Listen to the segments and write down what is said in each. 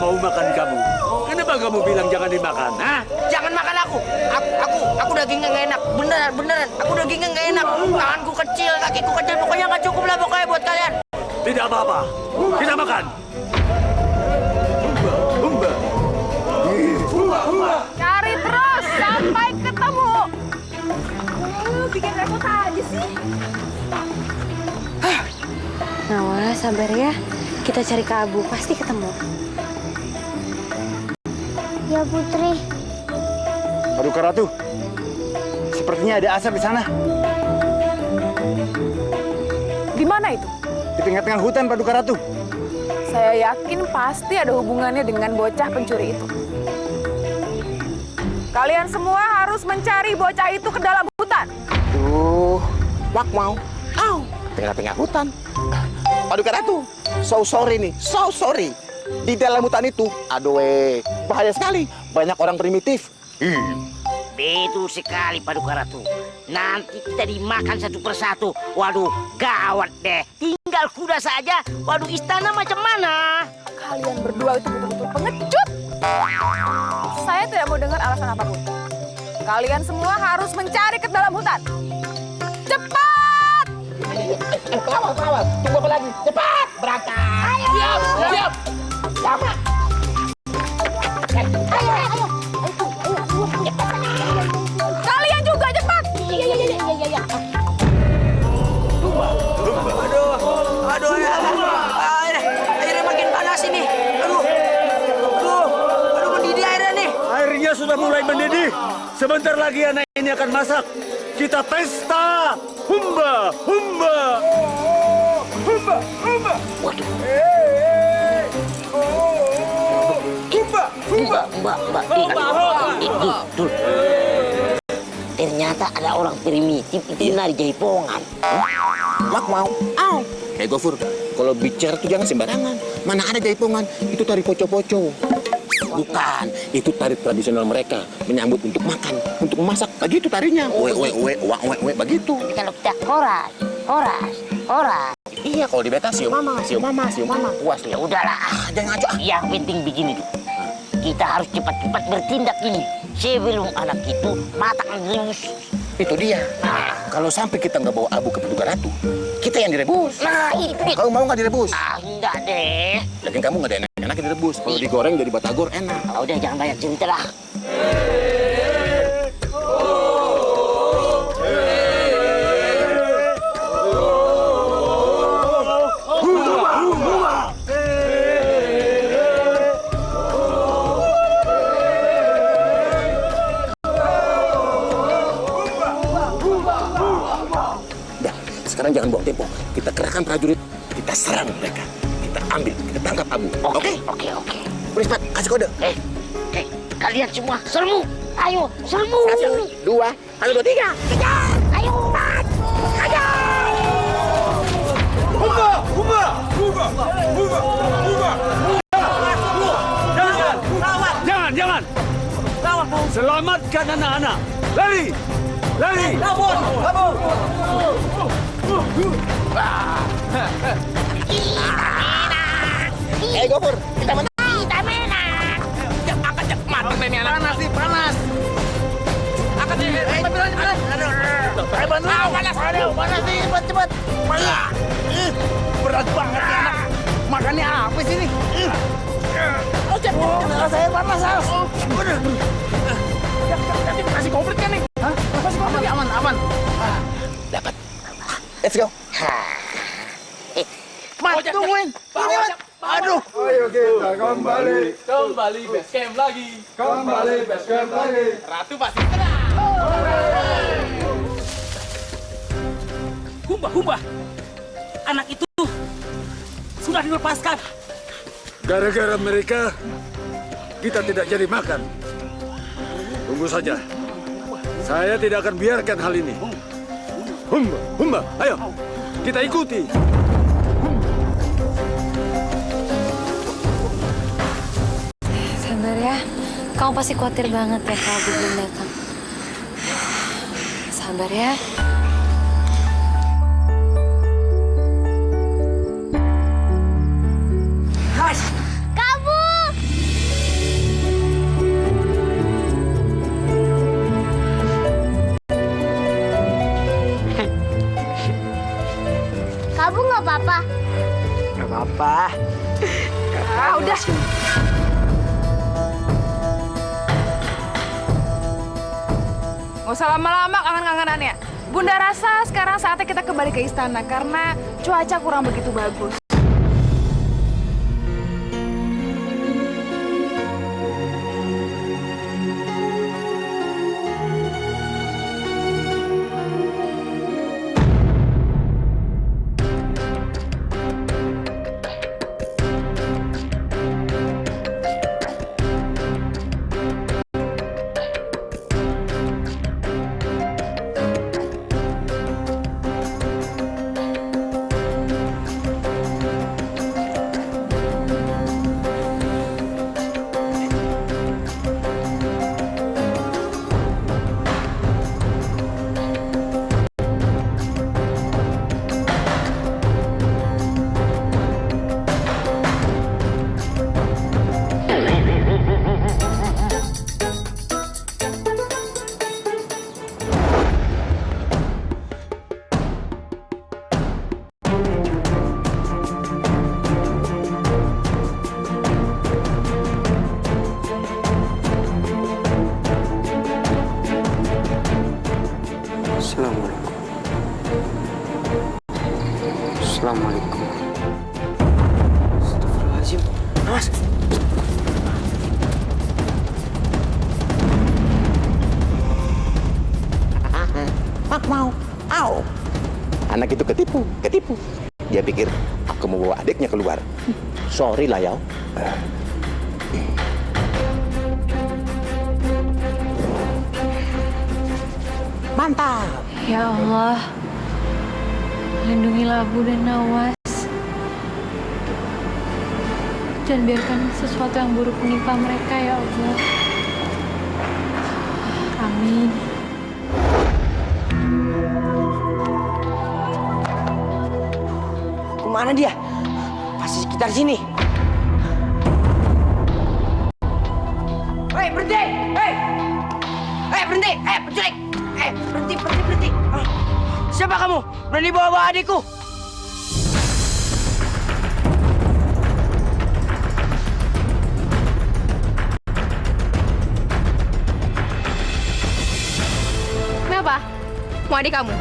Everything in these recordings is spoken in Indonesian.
mau makan kamu. Kenapa kamu bilang jangan dimakan? Hah? Jangan makan aku. Aku dagingnya nggak enak. Beneran. Aku dagingnya nggak enak. Tanganku kecil, kakiku kecil. Pokoknya nggak cukup lah pokoknya buat kalian. Tidak apa-apa. Kita makan. Humba. Cari terus sampai ketemu. Bikin repot aja sih. Nawa, sabar ya. Kita cari ke Abu, pasti ketemu. Ya Putri. Paduka Ratu, sepertinya ada asap di sana. Di mana itu? Di tengah-tengah hutan, Paduka Ratu. Saya yakin pasti ada hubungannya dengan bocah pencuri itu. Kalian semua harus mencari bocah itu ke dalam hutan. Tuh, wak mau. Tengah-tengah hutan. Paduka Ratu, so sorry nih, so sorry. Di dalam hutan itu, aduh bahaya sekali. Banyak orang primitif. Betul sekali Paduka Ratu. Nanti kita dimakan satu persatu. Waduh, gawat deh. Tinggal kuda saja. Waduh, istana macam mana? Kalian berdua itu betul-betul pengecut. Saya tidak mau dengar alasan apapun. Kalian semua harus mencari ke dalam hutan. Cepat! Kawal. Tunggu apa lagi? Cepat! Berangkat! Siap! Sama! Ayo! Kalian juga cepat! Iya. Aduh, airnya makin panas ini. Aduh, mendidih airnya nih. Airnya sudah mulai mendidih. Sebentar lagi anak ini akan masak. Kita pesta. Humba. Waduh. Dul. Ternyata ada orang primitif itu nari jaipongan. Mak mau. Gofur, kalau bicara tuh jangan sembarangan. Mana ada jaipongan, itu tari poco-poco. Bukan, itu tari tradisional mereka. Menyambut untuk makan, untuk memasak. Begitu tarinya. We, begitu. Kalau kita horas. Iya, kalau di beta sio mama. Puas Ya udahlah. jangan ngaco. Yang penting begini tuh. Kita harus cepat-cepat bertindak ini sebelum anak itu matang direbus. Itu dia. Kalau sampai kita nggak bawa Abu ke Paduka Ratu, kita yang direbus. Nah, itu. Kamu mau nggak direbus? Enggak deh. Lagian kamu nggak ada enak-enak direbus. Kalau digoreng jadi batagor enak. Udah jangan banyak cerita lah. Sekarang jangan buang tempo. Kita kerahkan prajurit, kita serang mereka. Kita ambil, kita tangkap Abu. Oke? Oke. Boleh cepat, kasih kode. Kalian semua serbu. Ayo, serbu. 1, 2, 1, 2, 3. Kejar. Ayo. Kejar. Humba. Jangan. Selamatkan anak-anak. Lari. Gofur, kita menang. Kita menang. Angkat, matang ini anak. Panas. Angkat, panas nih, cepat. Berat banget ya anak. Makannya apa sih ini? Cepat, saya panas. Masih komplit kan nih? Masih komplit, aman. Dapat. Let's go. Tungguin. Aduh. Ayo kita kembali base camp lagi. Ratu pasti tenang. Humba. Anak itu sudah dilepaskan. Gara-gara mereka, kita tidak jadi makan. Tunggu saja. Saya tidak akan biarkan hal ini. Humba. Ayo, kita ikuti. Sabar ya. Kamu pasti khawatir banget ya kalau Abu belum datang. Sabar ya. apa-apa. Gak apa-apa. Udah. Nggak usah lama-lama kangen-kangenannya. Bunda rasa sekarang saatnya kita kembali ke istana karena cuaca kurang begitu bagus. Assalamualaikum. Astagfirullahaladzim. Mas. Mau. Au. Anak itu ketipu. Dia pikir aku mau bawa adiknya keluar. Sorry lah, Yao. Mantap. Ya Allah, lindungilah Abu dan Nawas. Jangan biarkan sesuatu yang buruk menimpa mereka, ya Allah. Amin. Kemana dia? Pasti sekitar sini. Hei, berhenti! Hei! Hei, berhenti! Hei, penculik! Hei, berhenti! Siapa kamu? Berani bawa adikku? Kenapa? Mau adik kamu?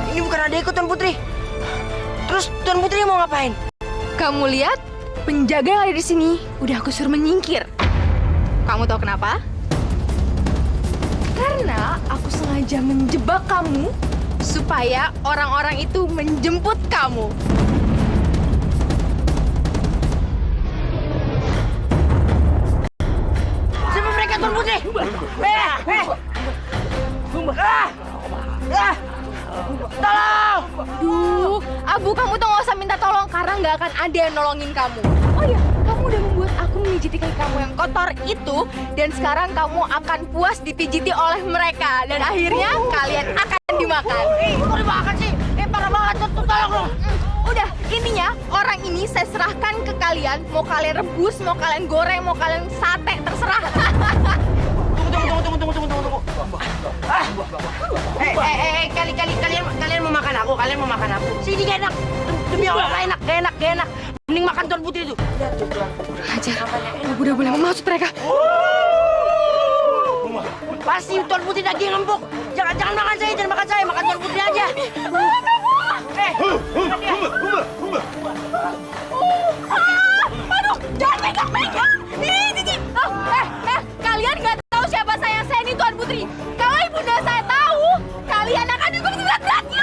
Ini bukan adikku, Tuan Putri. Terus Tuan Putri mau ngapain? Kamu lihat, penjaga yang ada di sini udah aku suruh menyingkir. Kamu tahu kenapa? Karena aku sengaja menjebak kamu supaya orang-orang itu menjemput kamu. Siapa mereka, Tuan Putri? Tolong! Duh, Abu, kamu tuh nggak usah minta tolong karena nggak akan ada yang nolongin kamu. Oh iya, kamu udah membuat aku memijiti kaki kamu yang kotor itu, dan sekarang kamu akan puas dipijiti oleh mereka, dan akhirnya kalian akan dimakan. Kok dimakan sih? Parah banget, tolong dong! Udah, intinya orang ini saya serahkan ke kalian. Mau kalian rebus, mau kalian goreng, mau kalian sate, terserah. Tunggu. Kalian mau makan aku? Kalian mau makan aku? Sini gak enak. Demi Allah gak enak. Mending makan Tuan Putri itu. Ajar, Abu udah boleh memaksud mereka. Pasti Tuan Putri daging empuk. Jangan makan saya, makan Tuan Putri aja. Aduh, jangan megang-megang. Kalian nggak tahu siapa saya ini Tuan Putri. Kalau ibunda saya tahu, kalian akan dihukum seberat-beratnya.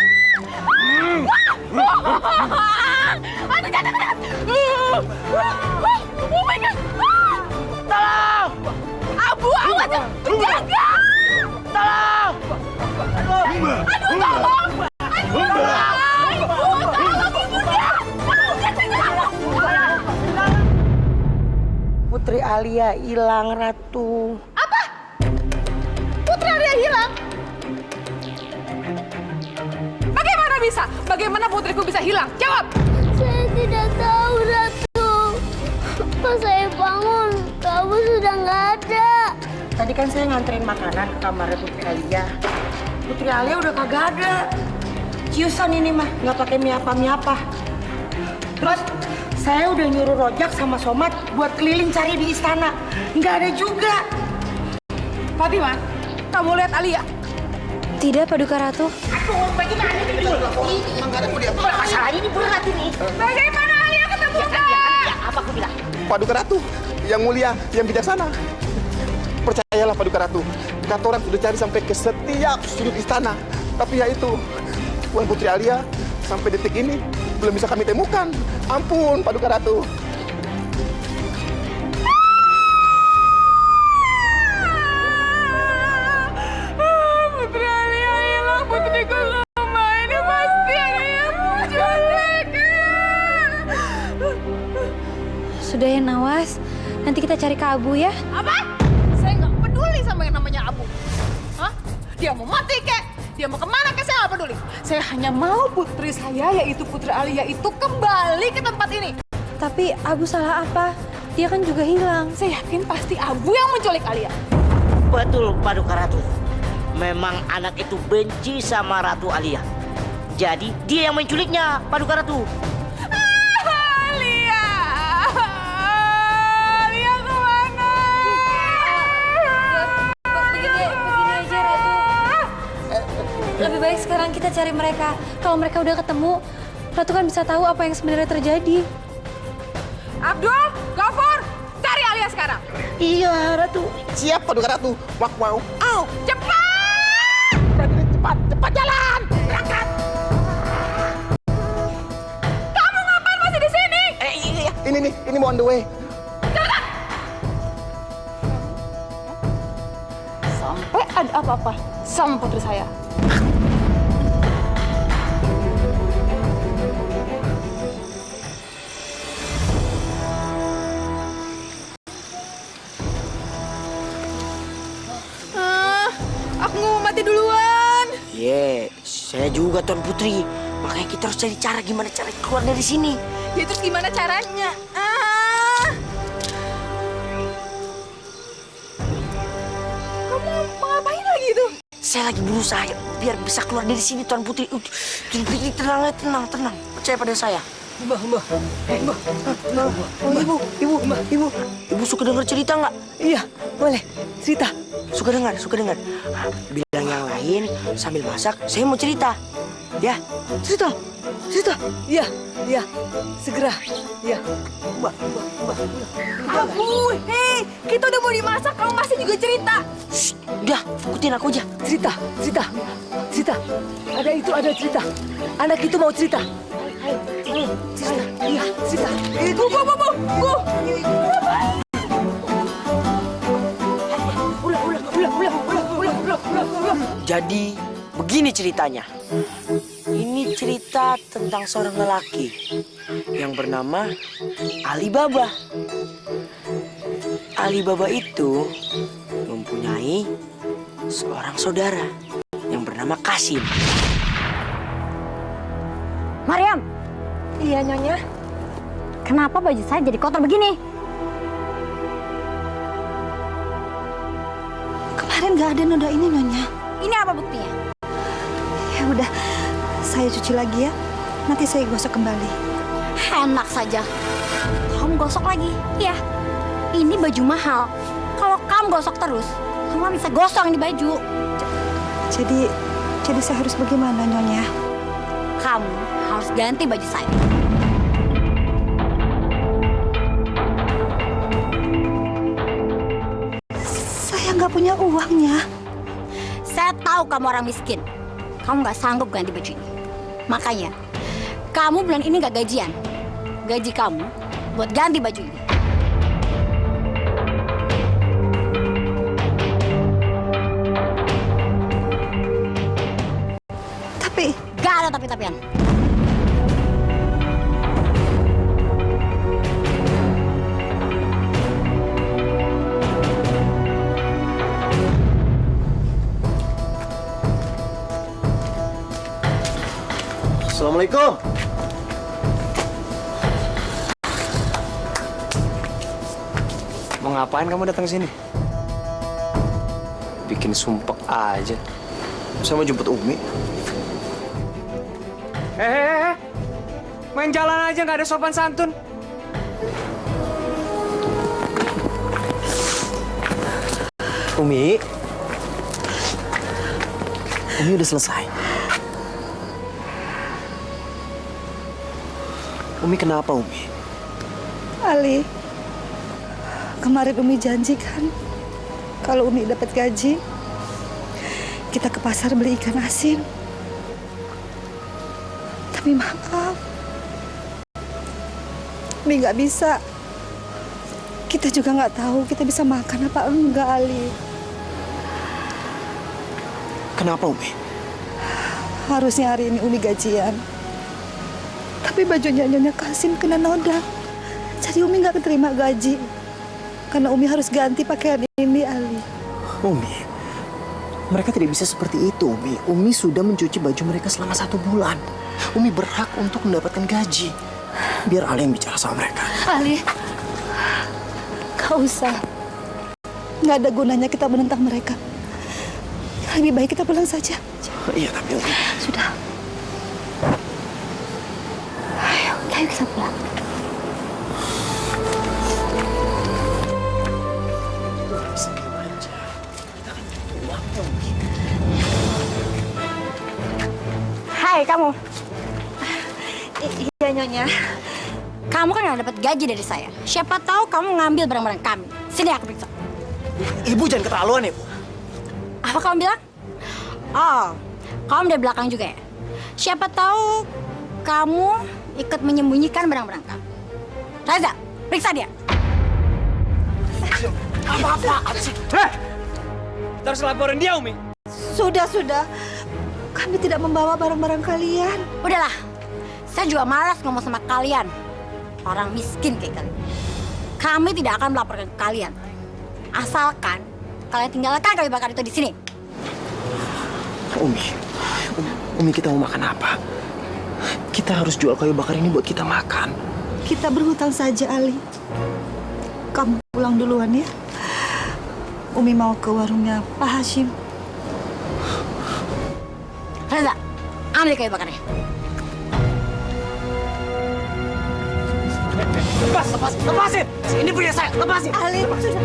Aduh, jangan. Oh my God. Tolong! Abu, awas, jaga. Tolong! Aduh, tolong. Putri Alia hilang, Ratu. Apa? Putri Alia hilang? Bagaimana bisa? Bagaimana putriku bisa hilang? Jawab! Saya tidak tahu, Ratu. Pas saya bangun, kamu sudah nggak ada. Tadi kan saya nganterin makanan ke kamarnya Putri Alia. Putri Alia udah kagak ada. Ciusan ini mah, nggak pakai miapa-miapa. Terus saya udah nyuruh Rojak sama Somad buat keliling cari di istana. Nggak ada juga. Fatima, kamu lihat Alia? Tidak, Paduka Ratu. Bagaimana ini? Masalah ini berat ini. Bagaimana Alia ketemu Apa aku bilang? Paduka Ratu, yang mulia, yang bijaksana. Percayalah Paduka Ratu, katoran sudah cari sampai ke setiap sudut istana. Tapi ya itu, Tuan Putri Alia sampai detik ini belum bisa kami temukan. Ampun, Paduka Ratu. Putri Alia hilang, putriku sama ini pasti ada yang menculik. Sudah ya, Nawas. Nanti kita cari ke Abu ya. Apa? Saya nggak peduli sama yang namanya Abu. Hah? Dia mau mati kek? Dia mau kemana kek? Saya nggak peduli. Saya hanya mau putri saya, yaitu Putri Alia itu kembali ke tempat ini. Tapi Abu salah apa? Dia kan juga hilang. Saya yakin pasti Abu yang menculik Alia. Betul, Paduka Ratu. Memang anak itu benci sama Ratu Alia. Jadi dia yang menculiknya, Paduka Ratu. Alia! Alia kemana? Begini aja, Ratu. Lebih baik sekarang kita cari mereka. Kalau mereka udah ketemu, Ratu kan bisa tahu apa yang sebenarnya terjadi. Abdul, Gafur, cari Alia sekarang. Iya, Ratu. Siap, Paduka Ratu. Wak mau. Au. Cepat! Prajurit, cepat, cepat jalan. Berangkat. Kamu ngapain masih di sini? Iya, ini mau on the way. Sampai ada apa-apa sama putri saya. Aku nggak mau mati duluan. Saya juga Tuan Putri. Makanya kita harus cari cara gimana cara keluar dari sini. Ya terus gimana caranya? Kamu mau ngapain lagi tuh? Saya lagi berusaha biar bisa keluar dari sini, Tuan Putri. Tuan Putri tenang. Percaya pada saya. Mbah. Ibu suka dengar cerita nggak? Iya, boleh. Cerita. Suka dengar. Bilang yang lain sambil masak. Saya mau cerita. Ya. Cerita. Iya. Segera. Iya. Mbah. Abu, hei, kita udah mau dimasak, kamu masih juga cerita. Shh, udah, ikutin aku aja. Cerita. Ada cerita. Anak itu mau cerita. Cerita. Iya, cerita. Bu. Jadi, begini ceritanya. Ini cerita tentang seorang lelaki yang bernama Alibaba. Alibaba itu mempunyai seorang saudara yang bernama Kasim. Mariam, Iya, Nyonya. kenapa baju saya jadi kotor begini? Kemarin nggak ada noda ini, Nyonya. Ini apa buktinya? Ya udah, saya cuci lagi ya. Nanti saya gosok kembali. Enak saja. Kamu gosok lagi? Iya. Ini baju mahal. Kalau kamu gosok terus, kamu bisa gosong di baju. Jadi saya harus bagaimana, Nyonya? Kamu harus ganti baju saya. Saya nggak punya uangnya. Saya tahu kamu orang miskin. Kamu nggak sanggup ganti baju ini. Makanya, kamu bulan ini nggak gajian. Gaji kamu buat ganti baju ini. Tapi Gak ada tapi-tapian. Assalamualaikum. Mau ngapain kamu datang sini? Bikin sumpek aja. Saya mau jemput Umi. Main jalan aja nggak ada sopan santun. Umi udah selesai. Umi kenapa, Umi? Ali, kemarin Umi janji kan, kalau Umi dapat gaji, kita ke pasar beli ikan asin. Tapi maaf, Umi nggak bisa. Kita juga nggak tahu kita bisa makan apa enggak, Ali. Kenapa, Umi? Harusnya hari ini Umi gajian. Tapi bajunya Nyonya Kasim kena noda. Jadi Umi nggak keterima gaji. Karena Umi harus ganti pakaian ini, Ali. Umi, mereka tidak bisa seperti itu, Umi. Umi sudah mencuci baju mereka selama 1 bulan. Umi berhak untuk mendapatkan gaji. Biar Ali yang bicara sama mereka. Ali, gak usah. Nggak ada gunanya kita menentang mereka. Lebih baik kita pulang saja. Iya, tapi Umi... Sudah. Ayo kita pulang. Hai kamu. Iya, Nyonya. Kamu kan nggak dapat gaji dari saya. Siapa tahu kamu ngambil barang-barang kami. Sini aku periksa. Ibu jangan keterlaluan, Ibu. Apa kamu bilang? Oh, kamu dari belakang juga ya? Siapa tahu kamu ikut menyembunyikan barang-barang kamu. Reza, periksa dia. Apa-apaan sih? Heh! Kita harus laporin dia, Umi. Sudah. Kami tidak membawa barang-barang kalian. Udahlah, saya juga malas ngomong sama kalian. Orang miskin kayak kalian. Kami tidak akan melaporkan ke kalian. Asalkan kalian tinggalkan kayu bakar itu di sini. Umi, kita mau makan apa? Kita harus jual kayu bakar ini buat kita makan. Kita berhutang saja, Ali. Kamu pulang duluan ya. Umi mau ke warungnya Pak Hashim. Reza, ambil kayu bakarnya. Lepasin! Ini punya saya, lepasin! Ali, sudah.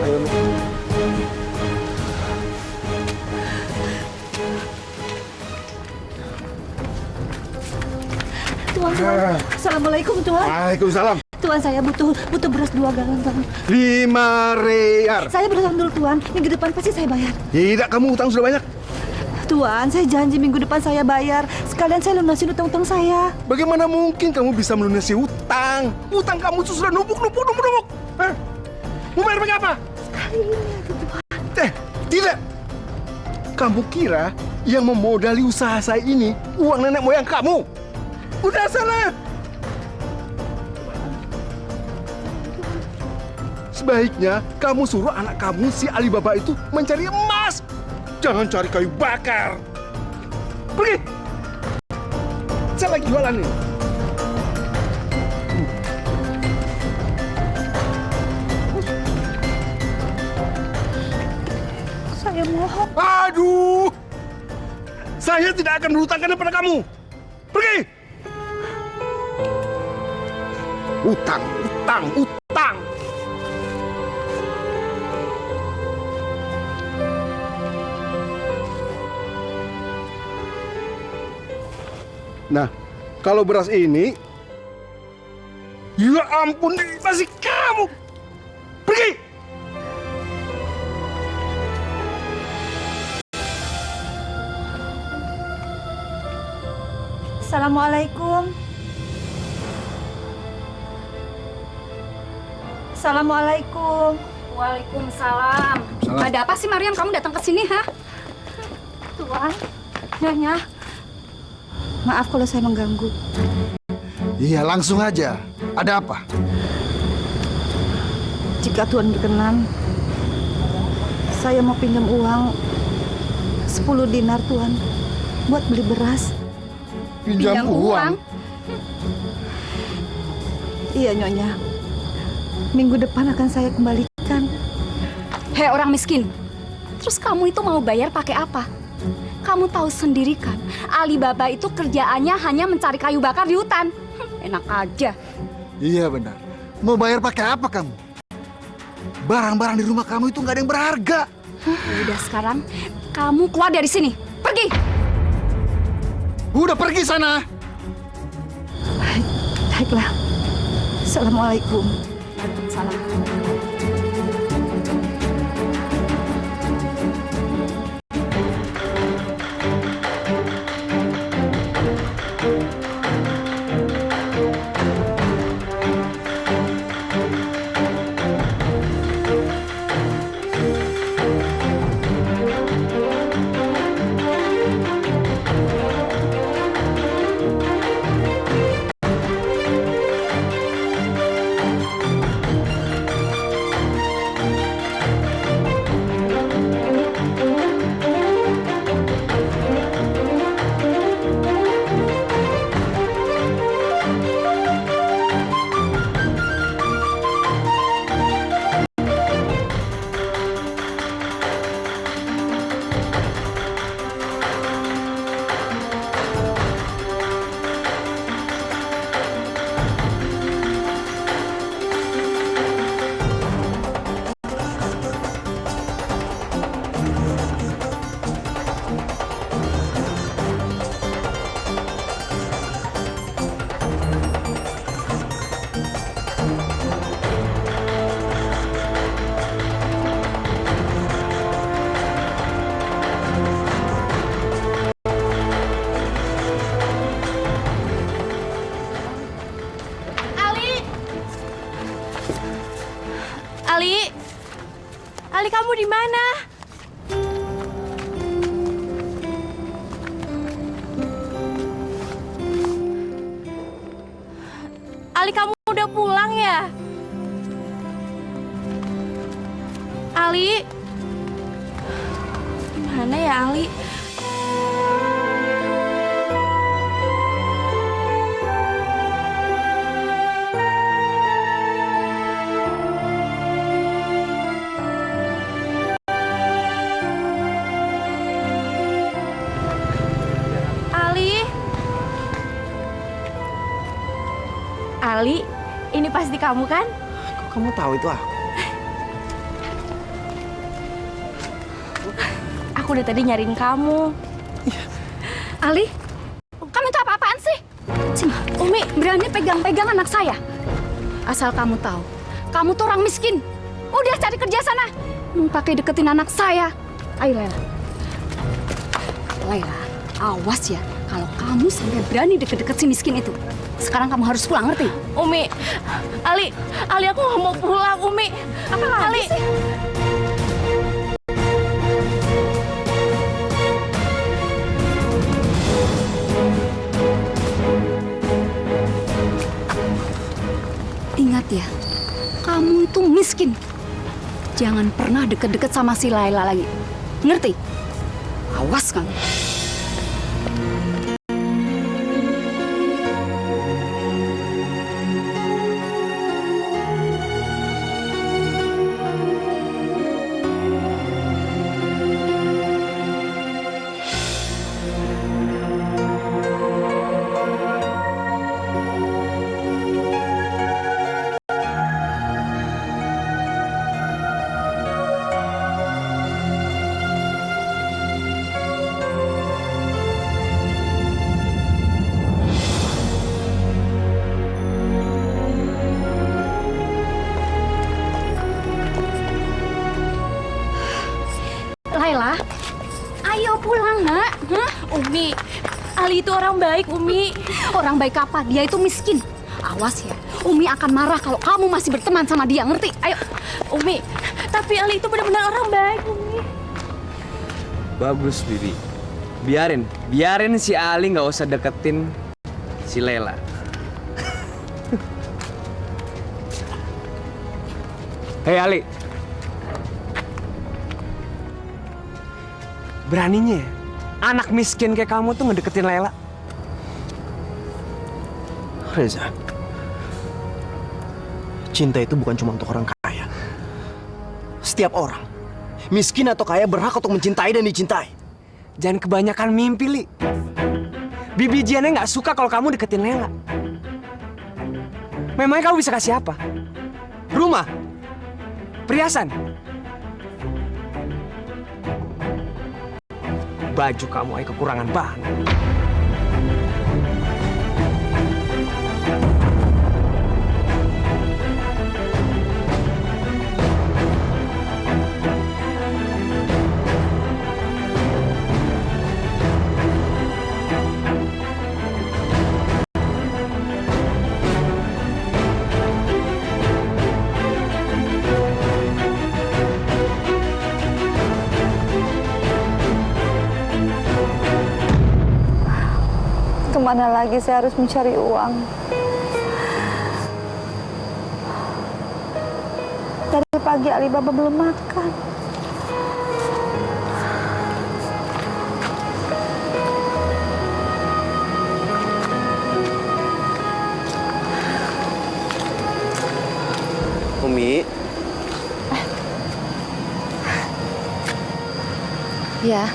Ayo, Umi. Tuan. Assalamualaikum, Tuan. Waalaikumsalam. Tuan, saya butuh beras 2 galon, Tuan. 5 real. Saya berutang dulu, Tuan. Minggu depan pasti saya bayar. Tidak, kamu utang sudah banyak. Tuan, saya janji minggu depan saya bayar. Sekalian saya lunasin utang-utang saya. Bagaimana mungkin kamu bisa melunasi utang? Utang kamu itu sudah numpuk. Hah? Mau bayar pakai apa? Sekali ini aja, Tuan. Tidak. Kamu kira yang memodali usaha saya ini uang nenek moyang kamu? Udah sana. Sebaiknya kamu suruh anak kamu si Alibaba itu mencari emas. Jangan cari kayu bakar. Pergi. Saya lagi jualan nih. Saya mohon. Aduh. Saya tidak akan berhutangkan kepada kamu. Pergi. Utang. Nah, kalau beras ini, ya ampun, masih kamu. Pergi. Assalamualaikum. Assalamualaikum. Waalaikumsalam. Ada apa sih, Mariam? Kamu datang ke sini, ha? Tuan, Nyonya. Maaf kalau saya mengganggu. Iya, langsung aja. Ada apa? Jika Tuan berkenan, Saya mau pinjam uang 10 dinar, Tuan, buat beli beras. Pinjam uang? Iya, Nyonya. Minggu depan akan saya kembalikan. Hei orang miskin, terus kamu itu mau bayar pakai apa? Kamu tahu sendiri kan, Alibaba itu kerjaannya hanya mencari kayu bakar di hutan. Enak aja. Iya benar. Mau bayar pakai apa kamu? Barang-barang di rumah kamu itu nggak ada yang berharga. Udah sekarang, kamu keluar dari sini. Pergi! Udah pergi sana. Baiklah. Assalamualaikum. Waalaikumsalam. Ali, kamu di mana? Ali, kamu udah pulang ya? Ali, gimana ya Ali? Ali, ini pasti kamu kan? Kok kamu tahu itu aku? Aku udah tadi nyariin kamu. Ali, kamu itu apa-apaan sih? Umi, berani pegang-pegang anak saya. Asal kamu tahu, kamu tuh orang miskin. Udah cari kerja sana. Mau pakai deketin anak saya. Ayo, Lela. Lela, awas ya. Kalau kamu sampai berani deket-deket si miskin itu. Sekarang kamu harus pulang, ngerti? Umi, Ali, aku nggak mau pulang, Umi. Apa lagi sih? Ingat ya, kamu itu miskin. Jangan pernah deket-deket sama si Laila lagi. Ngerti? Awas kamu. Laila, ayo pulang, Nak. Hah? Umi, Ali itu orang baik, Umi. Orang baik apa? Dia itu miskin. Awas ya, Umi akan marah kalau kamu masih berteman sama dia, ngerti? Ayo. Umi, tapi Ali itu benar-benar orang baik, Umi. Bagus, Bibi. Biarin si Ali nggak usah deketin si Lela. Hei Ali, Beraninya ya, anak miskin kayak kamu tuh ngedeketin Lela. Reza, cinta itu bukan cuma untuk orang kaya. Setiap orang, miskin atau kaya, berhak untuk mencintai dan dicintai. Jangan kebanyakan mimpi, Li. Bibi Jiannya nggak suka kalau kamu deketin Lela. Memangnya kamu bisa kasih apa? Rumah? Perhiasan? Baju kamu ay kekurangan bahan. Kemana lagi saya harus mencari uang? Dari pagi Alibaba belum makan. Umi, Ya,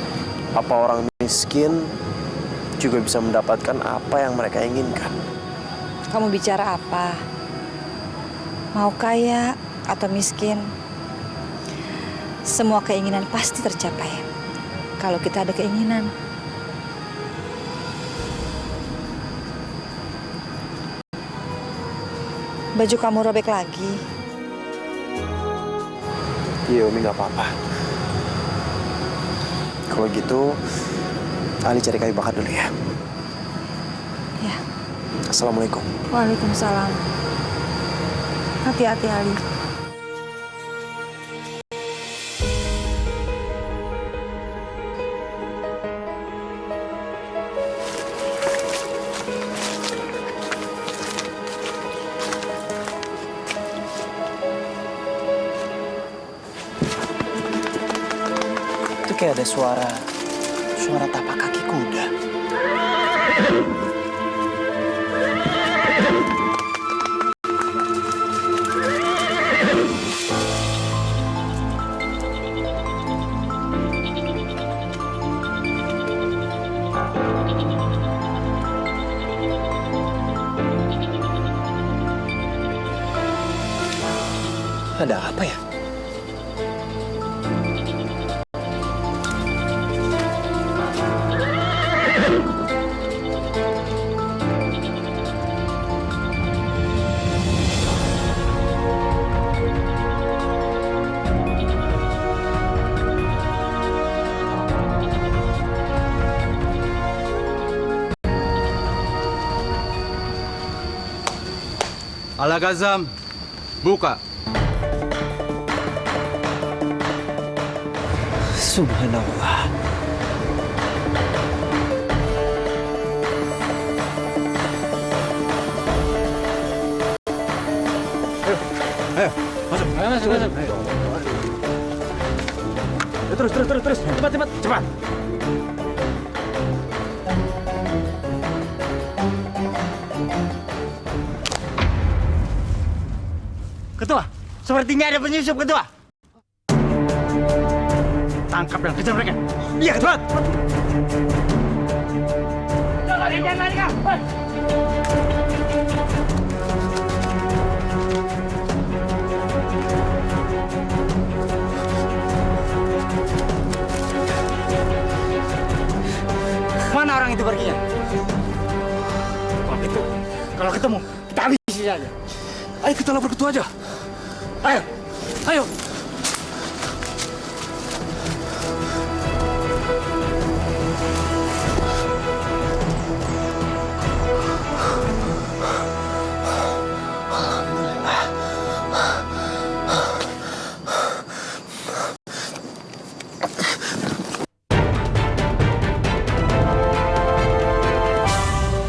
apa orang miskin juga bisa mendapatkan apa yang mereka inginkan? kamu bicara apa? Mau kaya atau miskin? Semua keinginan pasti tercapai kalau kita ada keinginan. Baju kamu robek lagi. Iya, Umi, nggak apa-apa. Kalau gitu, Ali cari kayu bakar dulu ya. Ya. Assalamualaikum. Waalaikumsalam. Hati-hati, Ali. Itu kayak ada suara tapak kaki kuda. Ada apa ya? Al-Ghazam, buka. Subhanallah. Ayo, masuk. Ayo, masuk. Ayo. Terus. Cepat. Ketua, sepertinya ada penyusup, Ketua. Tangkap dan kejar mereka. Iya, cepat. Jangan lari, kau. Mana orang itu perginya? Kalau ketemu, kita habisi saja. Ayo kita lapor ketua aja. Ayo.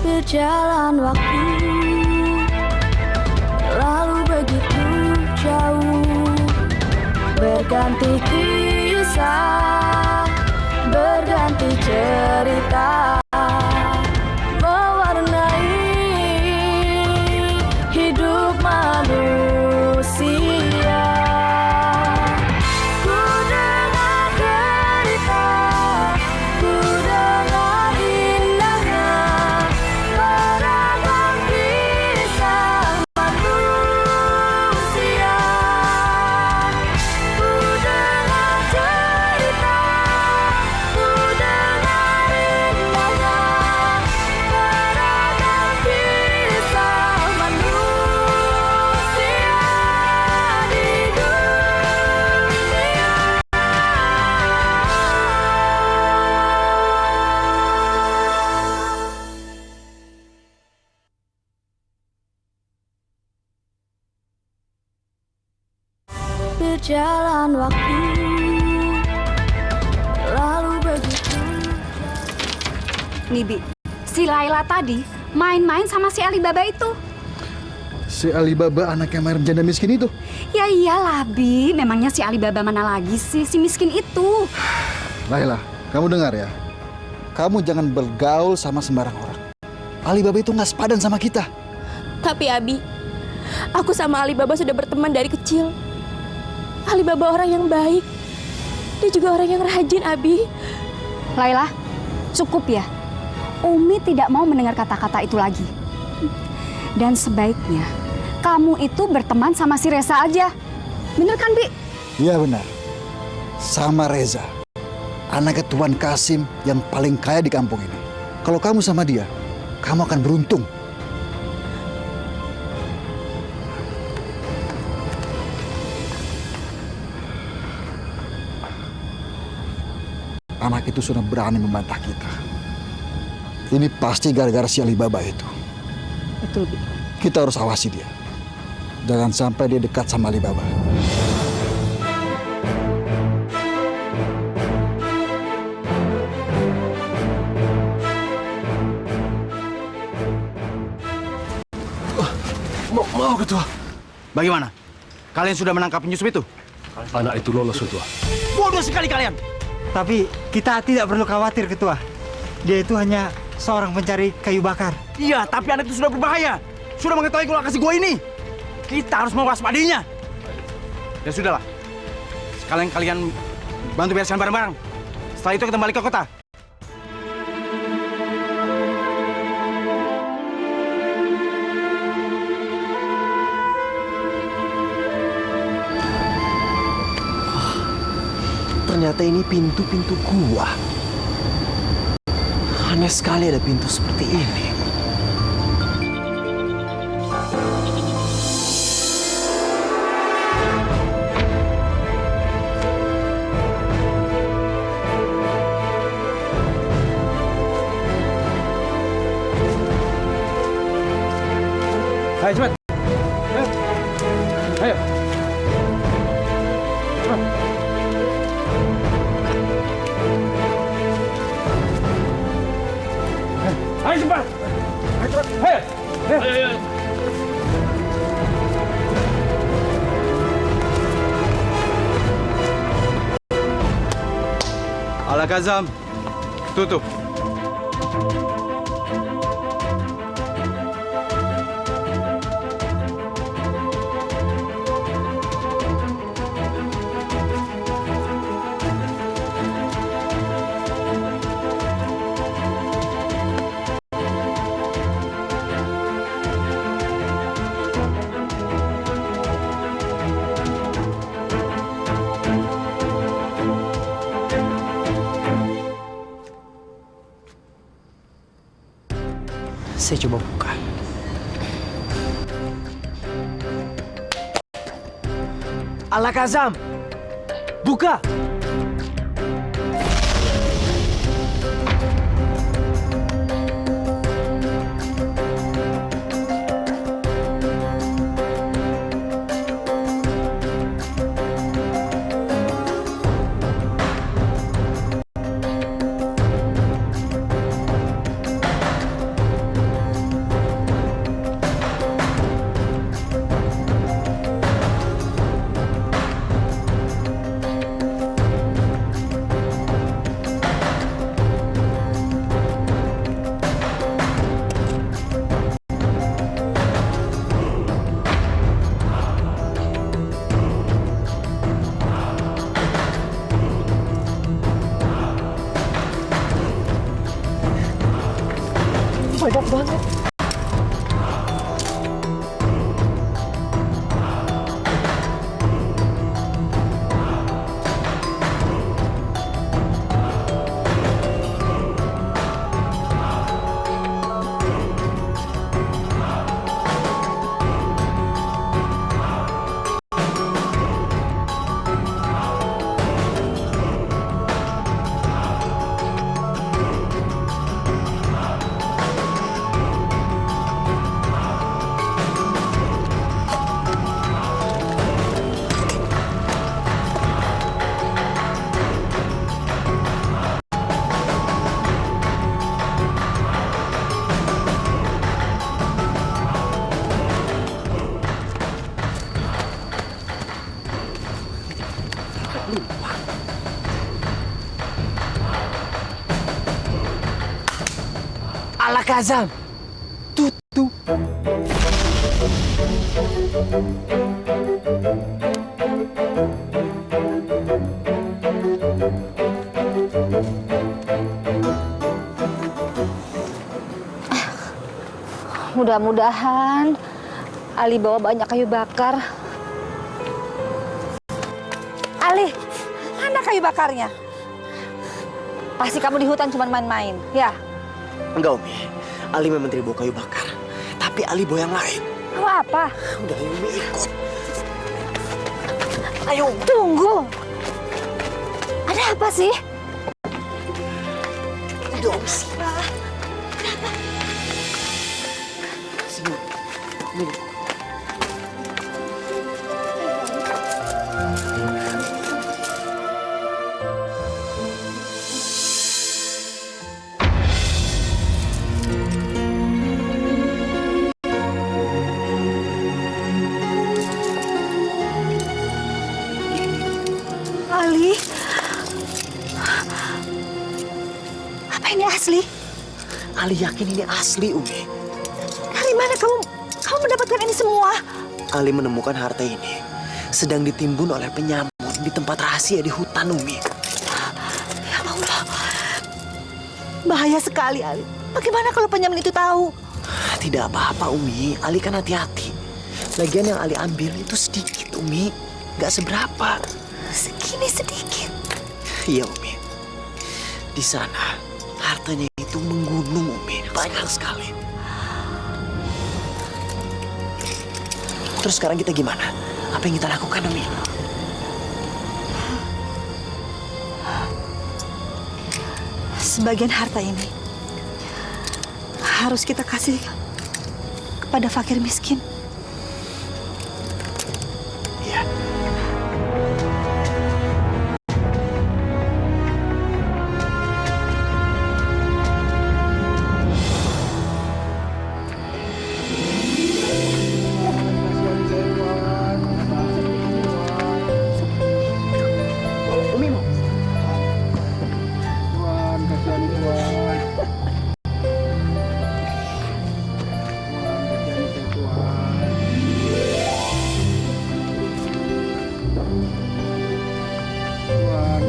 Berjalan waktu lalu begitu jauh, berganti kisah berjalan waktu, lalu begitu. Nih Bi, si Laila tadi main-main sama si Alibaba itu. Si Alibaba anak yang janda miskin itu? Ya iyalah Bi, memangnya si Alibaba mana lagi sih, si miskin itu. Laila, kamu dengar ya. Kamu jangan bergaul sama sembarang orang. Alibaba itu nggak sepadan sama kita. Tapi Abi, aku sama Alibaba sudah berteman dari kecil. Alibaba orang yang baik. Dia juga orang yang rajin, Abi. Laila, cukup ya. Umi tidak mau mendengar kata-kata itu lagi. Dan sebaiknya kamu itu berteman sama si Reza aja. Bener kan, Bi? Iya benar. Sama Reza. Anaknya Tuan Kasim yang paling kaya di kampung ini. Kalau kamu sama dia, kamu akan beruntung. Anak itu sudah berani membantah kita. Ini pasti gara-gara si Alibaba itu. Betul, Bi. Kita harus awasi dia. Jangan sampai dia dekat sama Alibaba. Mau Ketua. Bagaimana? Kalian sudah menangkap penyusup itu? Anak itu lolos, Ketua. Bodoh sekali kalian. Tapi kita tidak perlu khawatir, Ketua. Dia itu hanya seorang pencari kayu bakar. Iya, tapi anak itu sudah berbahaya. Sudah mengetahui lokasi gua ini. Kita harus mewaspadainya. Ya sudahlah. Sekalian kalian bantu bereskan barang-barang. Setelah itu kita balik ke kota. Ternyata ini pintu-pintu gua. Aneh sekali ada pintu seperti ini. Ayo cepat. Ayo. Ayo cepat. Ayo cepat. Ayo. Ayo. Al-Kazam, tutup. Saya coba buka. Al-Kazam, buka. Alakazam. Tutu. Mudah-mudahan Ali bawa banyak kayu bakar. Ali, mana kayu bakarnya? Pasti kamu di hutan cuma main-main, ya? Enggak, Umi. Ali memang tidak bawa kayu bakar. Tapi Ali bawa yang lain. Bawa apa? Udah, ayo Umi ikut. Ayo, tunggu. Ada apa sih? Udah, Umi sini. Sini. Umi. Ali, apa ini asli? Ali yakin ini asli, Umi. Dari mana kamu mendapatkan ini semua? Ali menemukan harta ini sedang ditimbun oleh penyamut di tempat rahasia di hutan, Umi. Ya Allah, bahaya sekali, Ali. Bagaimana kalau penyamun itu tahu? Tidak apa-apa, Umi. Ali kan hati-hati. Lagian yang Ali ambil itu sedikit, Umi. Gak seberapa. Segini sedikit. Iya, Umi. Di sana hartanya itu menggunung, Umi. Banyak sekali. Terus sekarang kita gimana? Apa yang kita lakukan, Umi? Sebagian harta ini harus kita kasih kepada fakir miskin. Iya.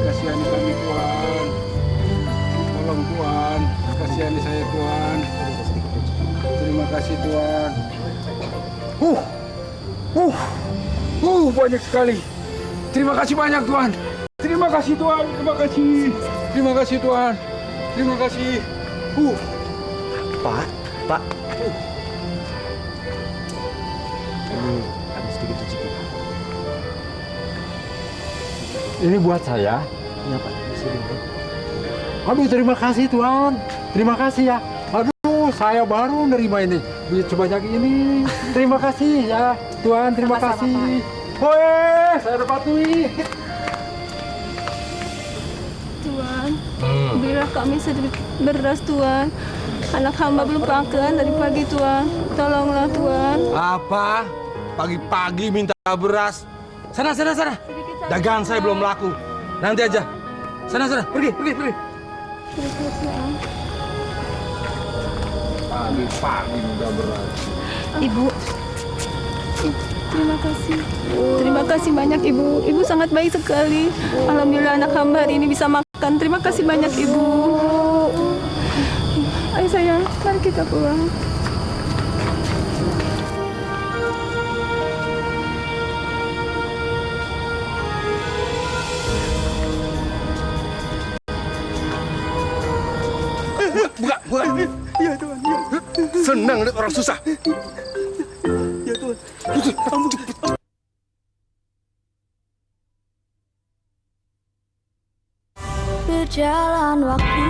Kasihani kami Tuhan. Tolong Tuhan, kasihani saya Tuhan. Terima kasih Tuhan. Banyak sekali. Terima kasih banyak Tuhan. Terima kasih Tuhan. Terima kasih. Terima kasih Tuhan. Terima kasih. Pak. Ini ada sedikit rezeki. Ini buat saya. Iya, Pak. Sini. Aduh, terima kasih Tuhan. Terima kasih ya. Aduh, saya baru nerima ini. Duit sebanyak ini. Terima kasih ya Tuhan. Terima kasih. Woi, saya dapat duit. Tuhan, berilah kami sedikit beras Tuhan. Anak hamba belum makan dari pagi Tuhan. Tolonglah Tuhan. Apa? Pagi-pagi minta beras. Sana. Dagangan saya belum laku. Nanti aja. Sana. Pergi. Pagi-pagi minta beras. Ibu, terima kasih. Terima kasih banyak Ibu. Ibu sangat baik sekali. Alhamdulillah anak hamba hari ini bisa makan. Terima kasih banyak Ibu. Ayo sayang, mari kita pulang. Buka. Iya Tuhan, iya. Senang lihat orang susah. Iya Tuhan. Kamu cepet. Berjalan waktu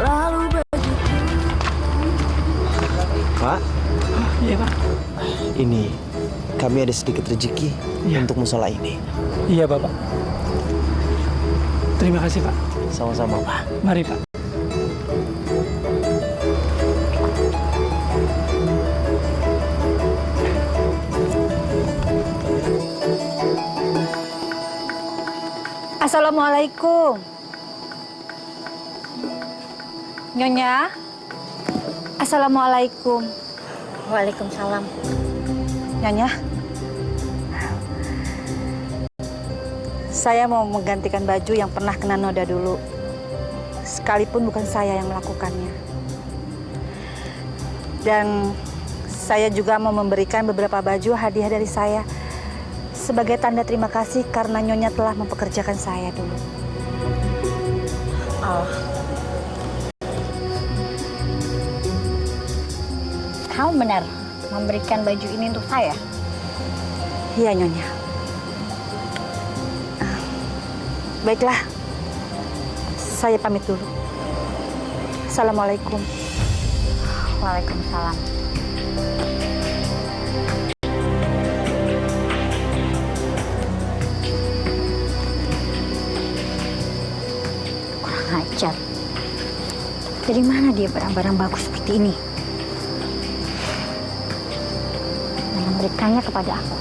lalu begitu. Pak. Iya, Pak. Ini kami ada sedikit rezeki untuk musola ini. Iya, Bapak. Terima kasih, Pak. Sama-sama, Pak. Mari, Pak. Assalamualaikum. Nyonya, Assalamualaikum. Waalaikumsalam. Nyonya, saya mau menggantikan baju yang pernah kena noda dulu. Sekalipun bukan saya yang melakukannya. Dan saya juga mau memberikan beberapa baju hadiah dari saya sebagai tanda terima kasih karena Nyonya telah mempekerjakan saya dulu. Oh. Kamu benar memberikan baju ini untuk saya? Iya, Nyonya. Baiklah, saya pamit dulu. Assalamualaikum. Waalaikumsalam. Kurang ajar. Dari mana dia barang-barang bagus seperti ini? Memberikannya kepada aku.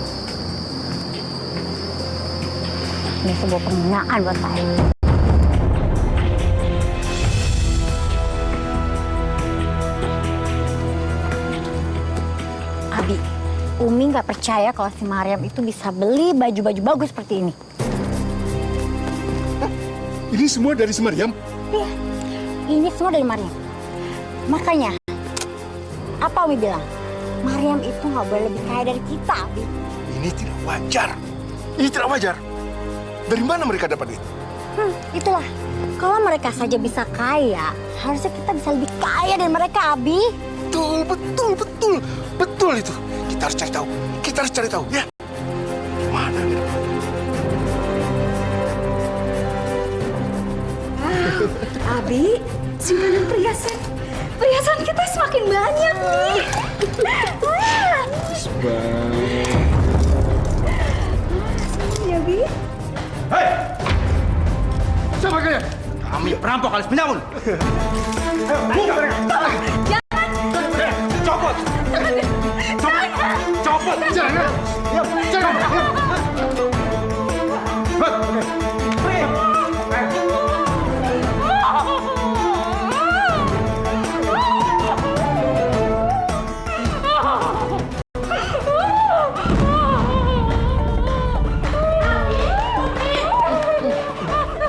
Ini sebuah penghinaan buat saya. Abi, Umi nggak percaya kalau si Mariam itu bisa beli baju-baju bagus seperti ini. Ini semua dari si Mariam? Iya, ini semua dari Mariam. Makanya, apa Umi bilang? Mariam itu nggak boleh lebih kaya dari kita, Abi. Ini tidak wajar. Ini tidak wajar. Dari mana mereka dapat itu? Itulah. Kalau mereka saja bisa kaya, harusnya kita bisa lebih kaya dari mereka, Abi. Betul itu. Kita harus cari tahu. Kita harus cari tahu, ya. Mana nih? Abi, simpanan perhiasan. Perhiasan kita semakin banyak nih. Ya, Bi. Hei! Siapa kalian? Kami perampok alias penyamun. Copot! Copot! Jangan!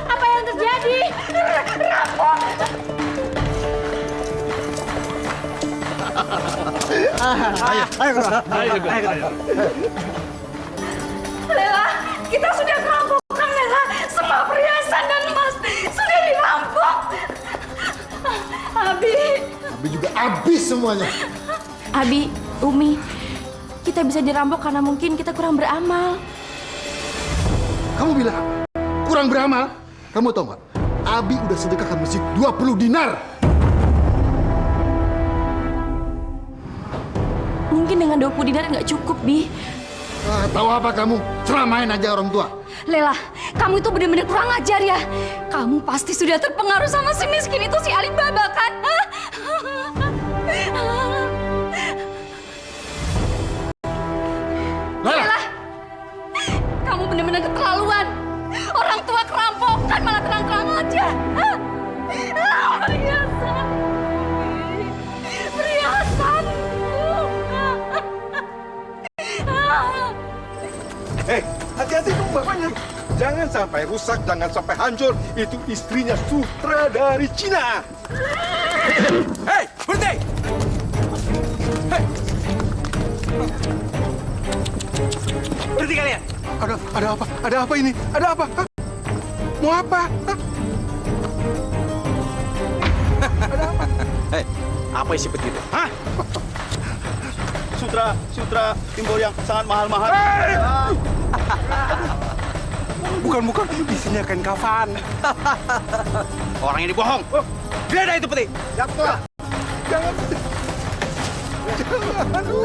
Apa yang terjadi? Rampok! Ayo. Lela, kita sudah merampokkan Lela. Semua perhiasan dan emas sudah dirampok. Abi. Abi juga habis semuanya. Abi, Umi, kita bisa dirampok karena mungkin kita kurang beramal. Kamu bilang apa? Kurang beramal? Kamu tahu nggak? Abi udah sedekahkan masjid 20 dinar. Mungkin dengan 20 dinar nggak cukup, Bi. Tahu apa kamu? Ceramain aja orang tua. Lela, kamu itu benar-benar kurang ajar ya. Kamu pasti sudah terpengaruh sama si miskin itu, si Alibaba kan? Lela, kamu benar-benar keterlaluan. Orang tua kerampokan malah terang-terang aja. Perhiasan. Hei, hati-hati dong bapaknya. Jangan sampai rusak, jangan sampai hancur. Itu istrinya Sutra dari Cina. Hei, berhenti! Hei! Berhenti kalian! Ada apa? Ada apa ini? Ada apa? Hah? Mau apa? Hah? Hei, apa isi peti itu? Hah? Sutra timbul yang sangat mahal-mahal. Bukan. Isinya kain kafan. Orang ini bohong. Geledah itu peti. Jangan.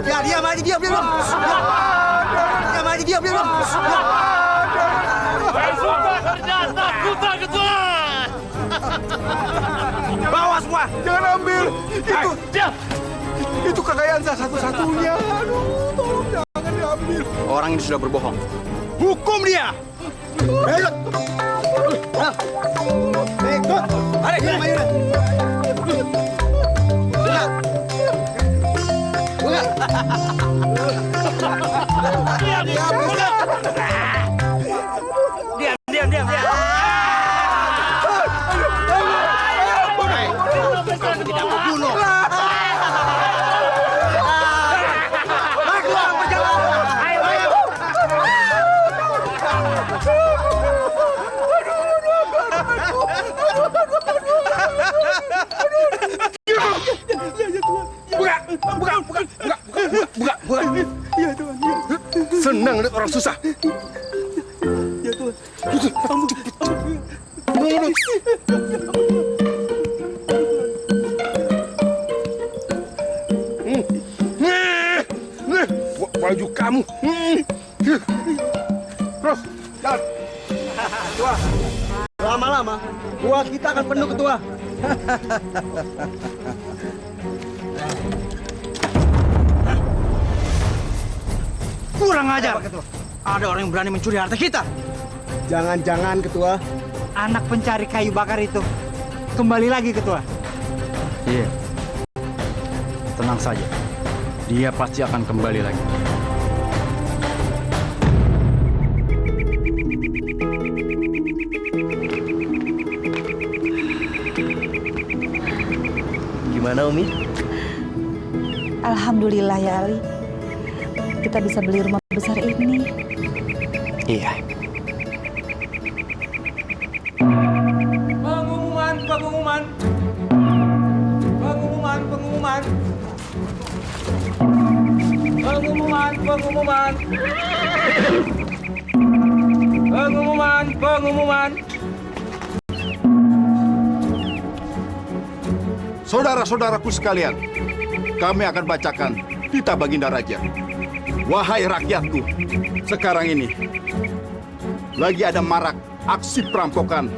Diam aja, diam. Diam aja, diam. Sutra ketua! Bawa semua. Jangan ambil. Itu kekayaan saya satu-satunya. Aduh, tolong jangan diambil. Orang ini sudah berbohong. Hukum dia! Ayo! Ayo! Diam. Buka. Senang lihat orang susah. Ya Tuhan. Baju kamu. Terus, jalan. Ketua, lama-lama gua kita akan penuh, Ketua. Kurang ajar. Ada orang yang berani mencuri harta kita. Jangan-jangan, Ketua. Anak pencari kayu bakar itu kembali lagi, Ketua. Iya. Tenang saja. Dia pasti akan kembali lagi. Gimana, Umi? Alhamdulillah ya Ali. Kita bisa beli rumah besar ini. Iya. Pengumuman. Saudara-saudaraku sekalian, kami akan bacakan Titah Baginda Raja. Wahai rakyatku, sekarang ini lagi ada marak aksi perampokan,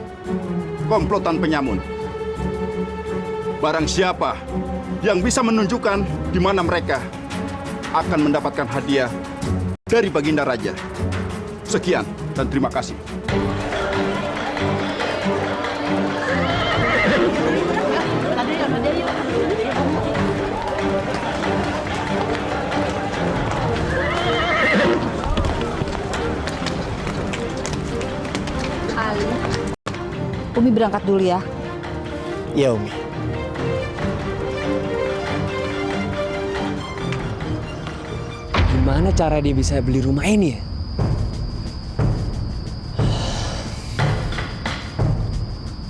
komplotan penyamun. Barang siapa yang bisa menunjukkan di mana mereka akan mendapatkan hadiah dari Baginda Raja. Sekian dan terima kasih. Ali, Umi berangkat dulu ya. Iya, Umi. Gimana cara dia bisa beli rumah ini ya?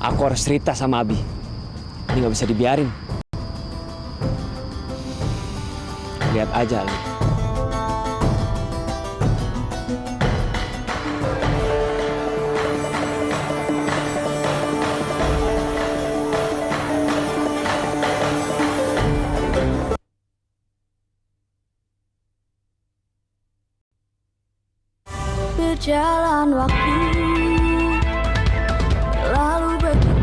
Aku harus cerita sama Abi. Ini nggak bisa dibiarin. Lihat aja, Ali. Berjalan waktu lalu begitu.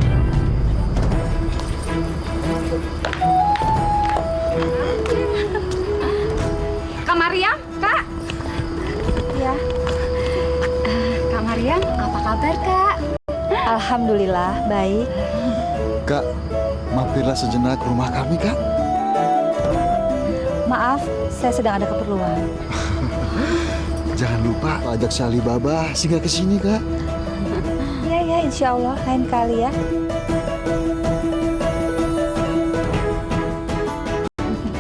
Kak Mariam, Kak. Ya, Kak Mariam, apa kabar, Kak? alhamdulillah baik. Kak, mampirlah sejenak ke rumah kami, Kak. Maaf, saya sedang ada keperluan. Jangan lupa ajak Sali Baba singgah ke sini, Kak. Ya, insya Allah lain kali ya.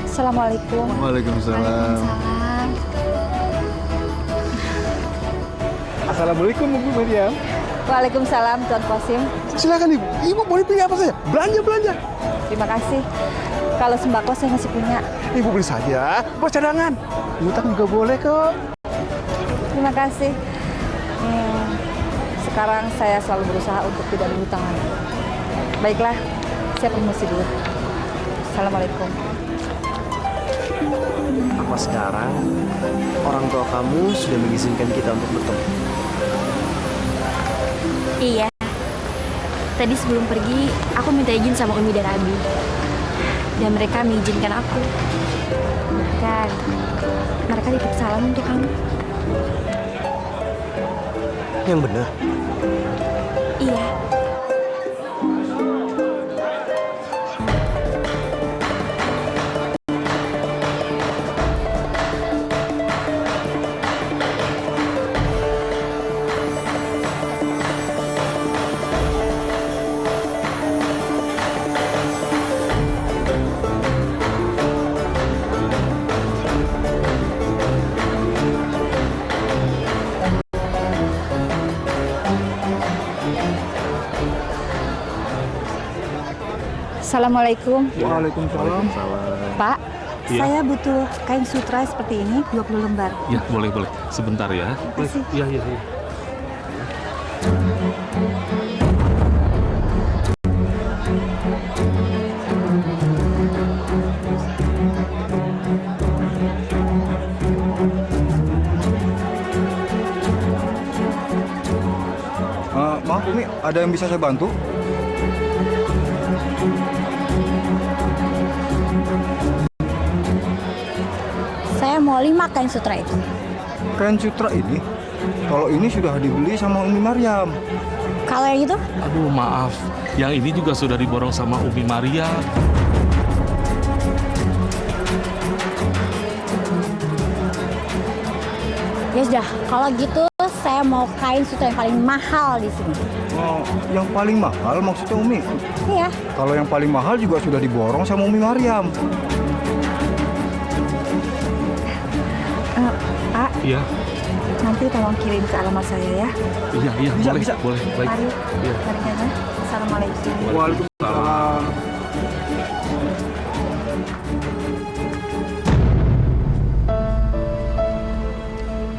Assalamualaikum. Waalaikumsalam. Assalamualaikum, Bu Mariam. Waalaikumsalam, Tuan Kosim. Silakan, Ibu. Ibu boleh pilih apa saja. Belanja. Terima kasih. Kalau sembako saya masih punya. Ibu beli saja. Buat cadangan. Utang juga boleh kok. Terima kasih. Sekarang saya selalu berusaha untuk tidak berhutang lagi. Baiklah, saya permisi dulu. Assalamualaikum. Apa sekarang orang tua kamu sudah mengizinkan kita untuk bertemu? Iya. Tadi sebelum pergi, aku minta izin sama Umi dan Abi. Dan mereka mengizinkan aku. Bahkan, mereka titip salam untuk kamu. Yang benar. Iya. Assalamualaikum. Waalaikumsalam. Pak, saya butuh kain sutra seperti ini 20 lembar. Ya, boleh. Sebentar ya. Makasih. Iya. Maaf Umi, ada yang bisa saya bantu? Saya mau 5 kain sutra itu. Kain sutra ini? Kalau ini sudah dibeli sama Umi Maryam. Kalau yang itu? Aduh, maaf. Yang ini juga sudah diborong sama Umi Maria. Ya sudah, kalau gitu saya mau kain sutra yang paling mahal di sini. Oh, yang paling mahal maksudnya Umi? Iya. Kalau yang paling mahal juga sudah diborong sama Umi Maryam. Pak, Iya. nanti tolong kirim ke alamat saya ya. Iya, boleh. Baik. Mari, Iya. mari Nyonya. Assalamualaikum. Waalaikumsalam.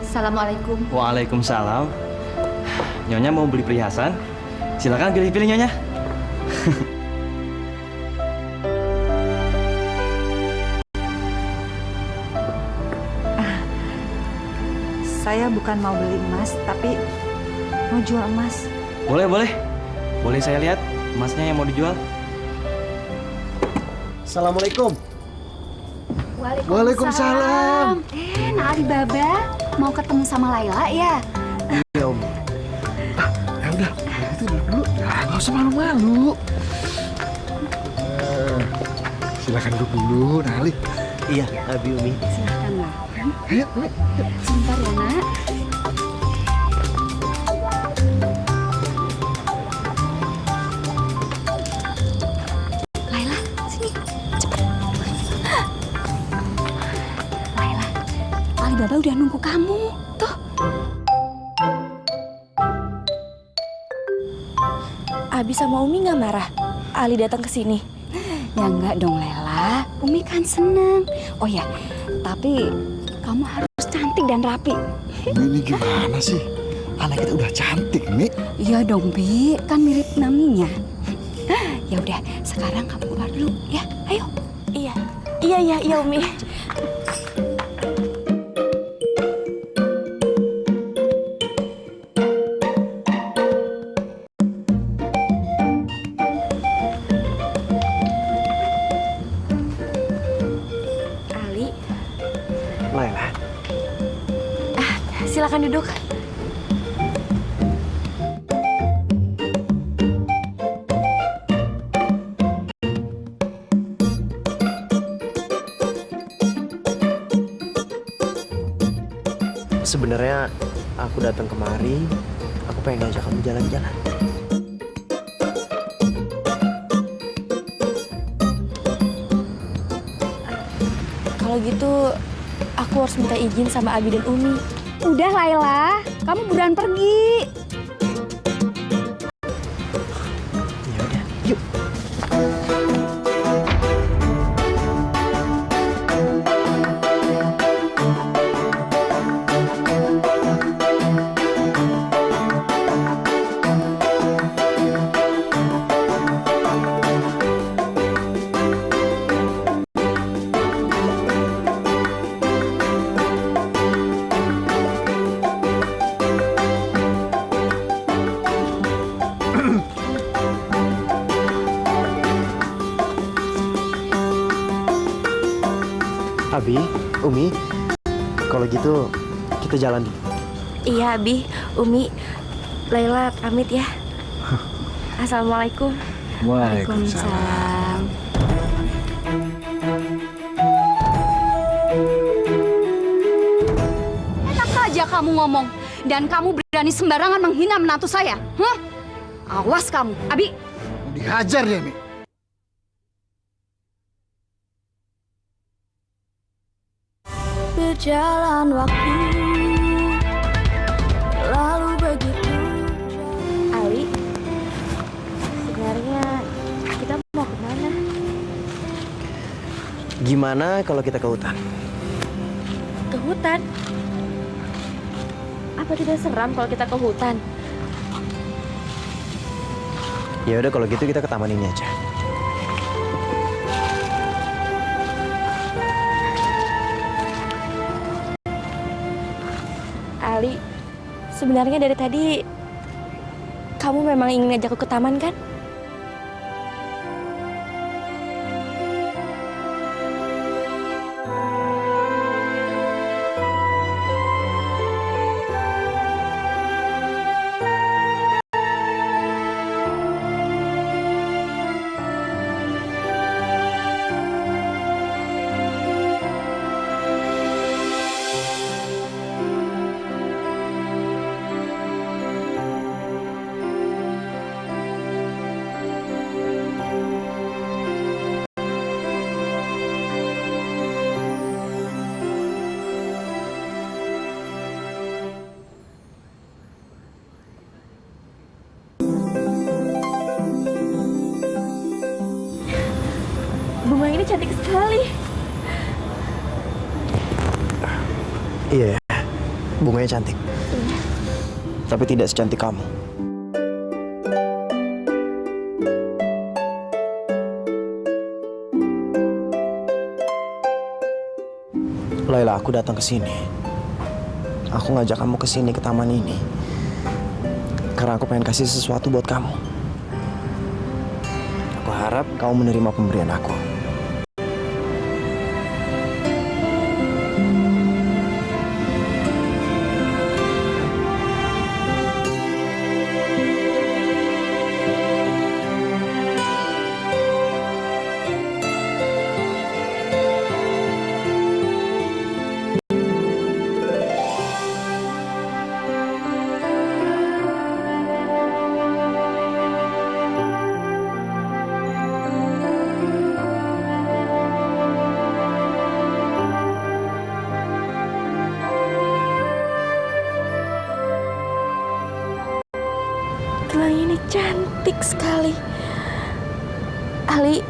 Assalamualaikum. Waalaikumsalam. Nyonya mau beli perhiasan? Silakan pilih-pilih Nyonya. Saya bukan mau beli emas, tapi mau jual emas. Boleh. Boleh saya lihat emasnya yang mau dijual? Assalamualaikum. Waalaikumsalam. Nah Alibaba mau ketemu sama Laila ya? Iya Om. Ya udah, itu dulu. Nggak usah malu-malu. Silakan duduk dulu, Nali. Iya, Abi Umi. Silahkan lah. Ayo, Umi. Sebentar ya nak. Laila, sini. Cepat. Laila, Alibaba udah nunggu kamu. Tuh. Abi sama Umi nggak marah? Ali datang ke sini. Ya enggak dong Lela, Umi kan seneng. Oh ya, tapi kamu harus cantik dan rapi. Ini gimana sih? Anak kita udah cantik, Mi. Iya dong Bi, kan mirip naminya. Ya udah, sekarang kamu keluar dulu ya. Ayo. Iya Umi. Ali, Laila. silakan duduk. Sebenarnya aku datang kemari, aku pengen ngajak kamu jalan-jalan. Kalau gitu, aku harus minta izin sama Abi dan Umi. Udah Laila, kamu buruan pergi. Ya udah, yuk. Abi, Umi, kalau gitu kita jalan dulu. Iya Abi, Umi, Laila pamit ya. Assalamualaikum. Waalaikumsalam. Enak saja kamu ngomong, dan kamu berani sembarangan menghina menantu saya. Awas kamu, Abi. Dihajar ya, Mi. Berjalan waktu, lalu begitu. Ali, sebenarnya kita mau kemana? Gimana kalau kita ke hutan? Ke hutan? Apa tidak seram kalau kita ke hutan? Ya udah kalau gitu kita ke taman ini aja. Ali, sebenarnya dari tadi kamu memang ingin ngajak aku ke taman kan? Bunga ini cantik sekali. Iya, bunganya cantik. Tapi tidak secantik kamu. Laila, aku datang ke sini. Aku ngajak kamu ke sini, ke taman ini. Karena aku pengen kasih sesuatu buat kamu. Aku harap kamu menerima pemberian aku. Gelang ini cantik sekali. Ali,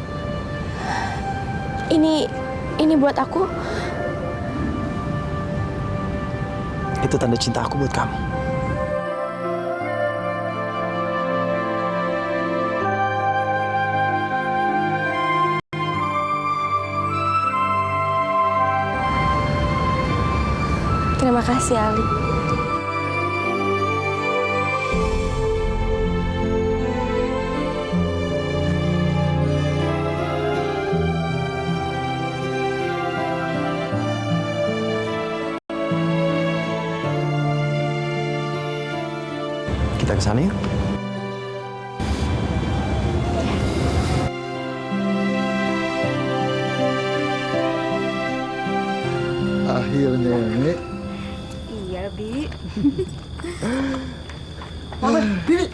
ini buat aku. Itu tanda cinta aku buat kamu. Terima kasih, Ali. Kita ke sana yuk. Akhirnya, Mi. Iya, Bi. Mama, Bibi.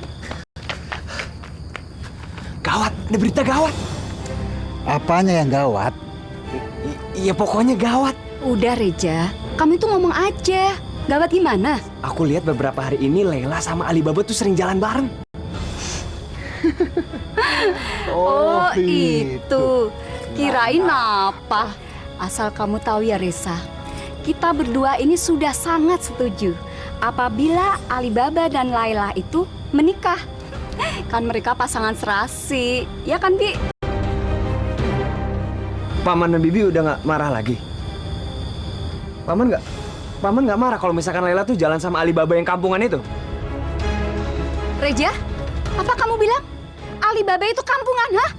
Gawat, ada berita gawat. Apanya yang gawat? Iya pokoknya gawat. Udah, Reja. Kamu itu ngomong aja. Gawat gimana? Aku lihat beberapa hari ini Laila sama Alibaba tuh sering jalan bareng. Oh, itu. Kirain apa? Asal kamu tahu ya, Reza. Kita berdua ini sudah sangat setuju apabila Alibaba dan Laila itu menikah. Kan mereka pasangan serasi, ya kan, Bi? Paman dan Bibi udah nggak marah lagi. Paman nggak marah kalau misalkan Laila tuh jalan sama Alibaba yang kampungan itu. Reja, apa kamu bilang? Alibaba itu kampungan, hah?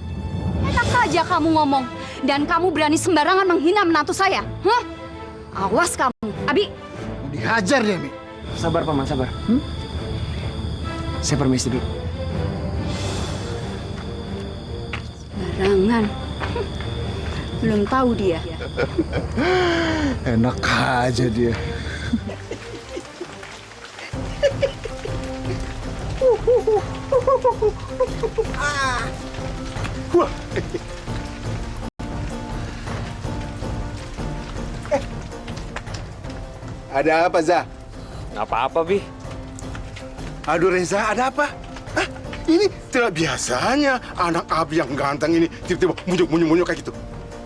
Enak aja kamu ngomong. Dan kamu berani sembarangan menghina menantu saya, hah? Awas kamu, Abi. Dihajar dia, Mi. Sabar, Paman, sabar. Saya permisi dulu. Sembarangan. Belum tahu dia. Enak aja dia. Ada apa, Zah? Nggak apa-apa, Bi. Aduh, Reza, ada apa? Hah? Ini tidak biasanya anak Abi yang ganteng ini tiba-tiba muncul kayak gitu.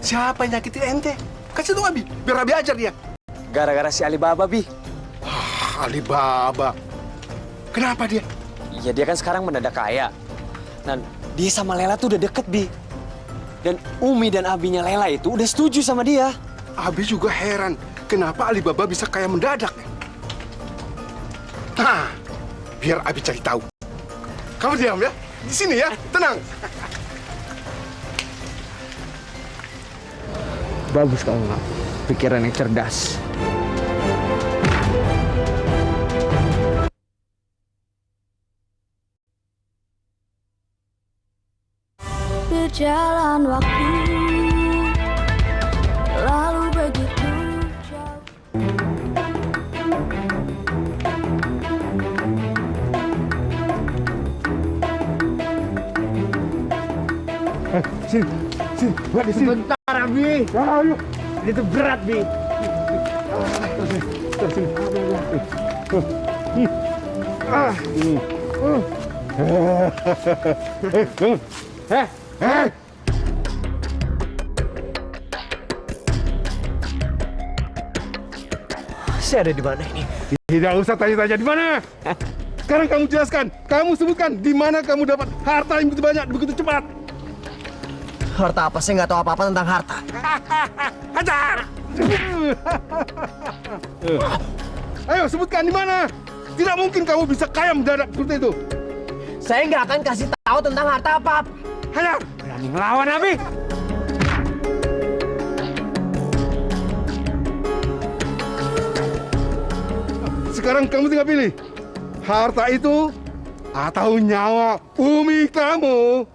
Siapa yang nyakitin ente? Kasih tahu Abi, biar Abi ajar dia. Gara-gara si Alibaba, Bi. Alibaba. Kenapa dia? Ya dia kan sekarang mendadak kaya. Dan dia sama Lela tuh udah deket, Bi. Dan Umi dan Abinya Lela itu udah setuju sama dia. Abi juga heran, kenapa Alibaba bisa kaya mendadak? Nah, biar Abi cari tahu. Kamu diam ya, di sini ya, tenang. Bagus kalau nggak. Pikiran yang cerdas. Berjalan waktu lalu begitu jauh. Sini, buat di sini. Bentar, Abi. Ayo. Ini tuh berat, Bi. Saya ada di mana ini? Tidak usah tanya-tanya di mana. Sekarang kamu jelaskan, kamu sebutkan di mana kamu dapat harta yang begitu banyak, begitu cepat. Harta apa? Saya nggak tahu apa-apa tentang harta. Hajar! Ayo sebutkan di mana. Tidak mungkin kamu bisa kaya mendadak seperti itu. Saya nggak akan kasih tahu tentang harta apa-apa. Hajar! Berani ngelawan, Abi. Sekarang kamu tinggal pilih. Harta itu atau nyawa Umi kamu.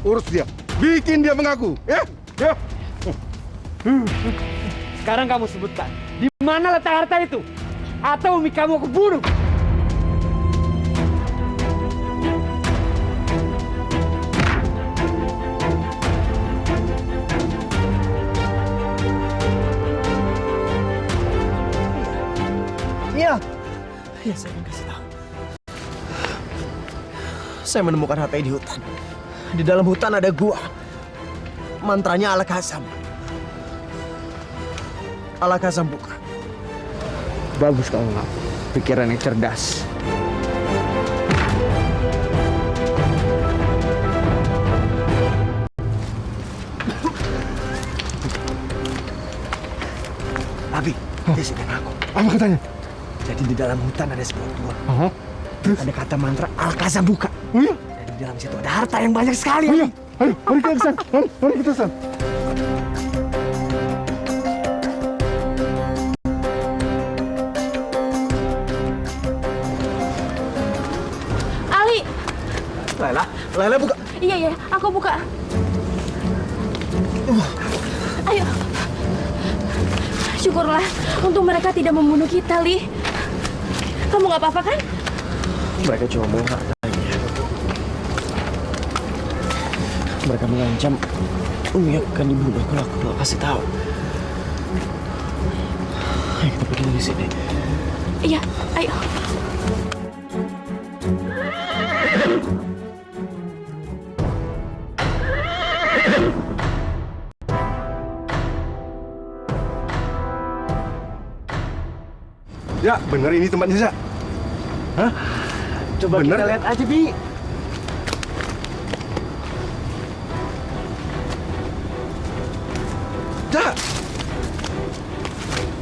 Urus dia. Bikin dia mengaku. Ya? Ya. Sekarang kamu sebutkan. Di mana letak harta itu? Atau Umi kamu aku bunuh? Iya. Ya, saya akan kasih tahu. Saya menemukan harta di hutan. Di dalam hutan ada gua. Mantranya Al-Qasam. Al-Qasam buka. Bagus kalau nggak. Pikiran yang cerdas. Abi, dia sedang aku. Apa katanya? Jadi di dalam hutan ada sebuah gua. Terus? Ada kata mantra Al-Qasam buka. Oh iya? Dan di dalam situ ada harta yang banyak sekali. Oh iya? Ayo, mari kita kesana. Mari kita kesana. Ali, Lela buka. iya, aku buka. Ayo. Syukurlah, untung mereka tidak membunuh kita, Li. Kamu nggak apa-apa kan? Mereka cuma mau hartanya. Mereka mengancam Umi akan dibunuh kalau aku nggak kasih tahu. Ayo kita pergi dari sini. Iya, ayo. Ya, benar ini tempatnya, Za. Hah? Coba Bener? kita lihat aja, Bi. Za.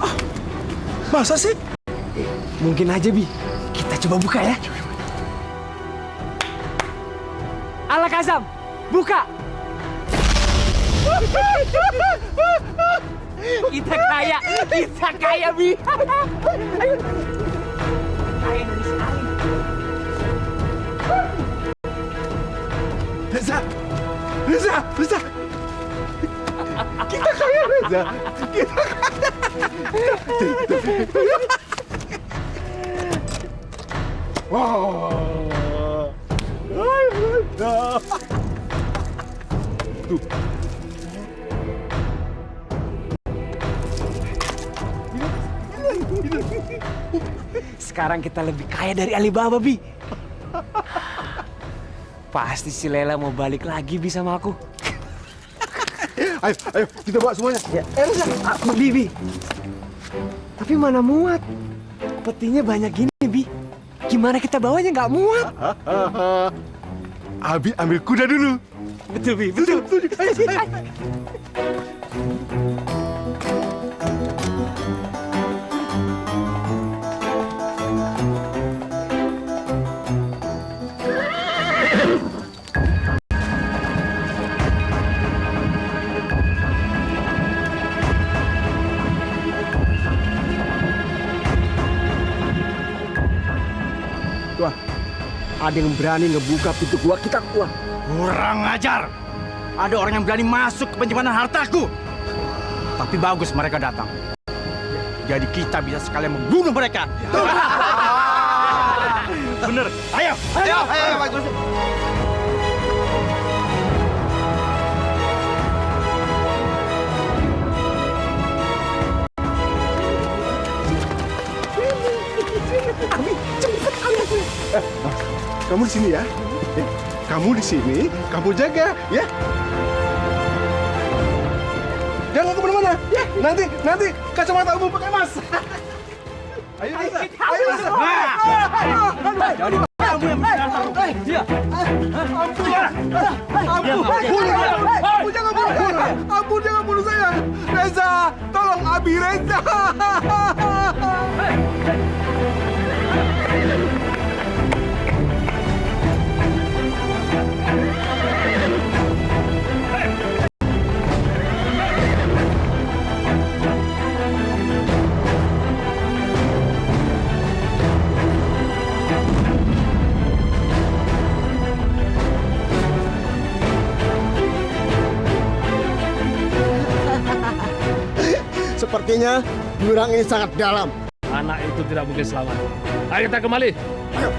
Ah, masa sih? Mungkin aja, Bi. Kita coba buka ya. Al-Qasam, buka. Kita kaya, Bi. Ayo. Kaya Indonesia. Reza! Reza! Reza! Kita kaya, Reza! Kita kaya! Wow! Tuh. Sekarang kita lebih kaya dari Alibaba, Bi. Pasti si Lela mau balik lagi, Bi, sama aku. Ayo, kita bawa semuanya. Ya, Bibi. Tapi mana muat? Petinya banyak gini, Bi. Gimana kita bawanya nggak muat? Abi ambil kuda dulu. Betul, Bi. Betul. Ayo. Tuan, ada yang berani ngebuka pintu gua, kita keluar. Kurang ajar. Ada orang yang berani masuk ke penyimpanan hartaku. Tapi bagus mereka datang. Jadi kita bisa sekalian membunuh mereka. Bener. Ayo. Bagus. Kamu di sini ya. Kamu di sini, kamu jaga ya. Jangan kemana-mana ya. Nanti kacamata umum pakai mas. Ayo, Nisa. Ayo, Nisa. Jadi kamu yang mendatang. Dia. Ampun, jangan bunuh saya. Reza, tolong Abi, Reza. Sepertinya jurang ini sangat dalam. Anak itu tidak mungkin selamat. Ayo kita kembali. Ayo.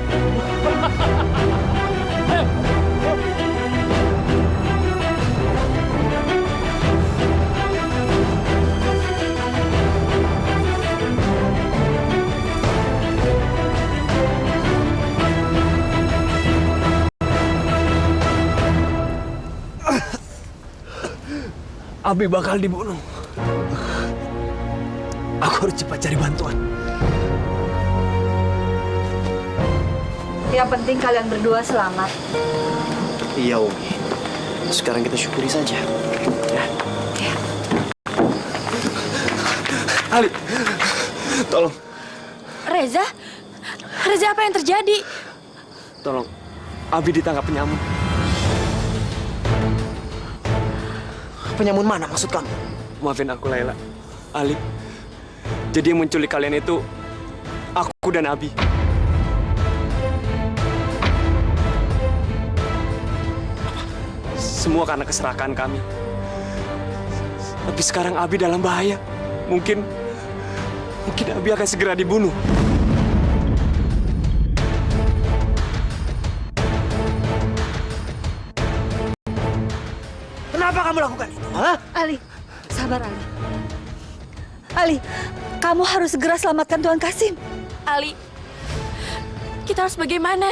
Abi bakal dibunuh. Aku harus cepat cari bantuan. Yang penting kalian berdua selamat. Iya, Umi. Sekarang kita syukuri saja. Ya. Ali, tolong. Reza? Reza, apa yang terjadi? Tolong. Abi ditangkap penyamun. Penyamun mana maksud kamu? Maafin aku, Laila. Ali. Jadi yang menculik kalian itu aku dan Abi. Semua karena keserakaan kami. Tapi sekarang Abi dalam bahaya. Mungkin Abi akan segera dibunuh. Kenapa kamu lakukan itu? Hah? Ali, sabar Ali. Ali, kamu harus segera selamatkan Tuan Kasim. Ali, kita harus bagaimana?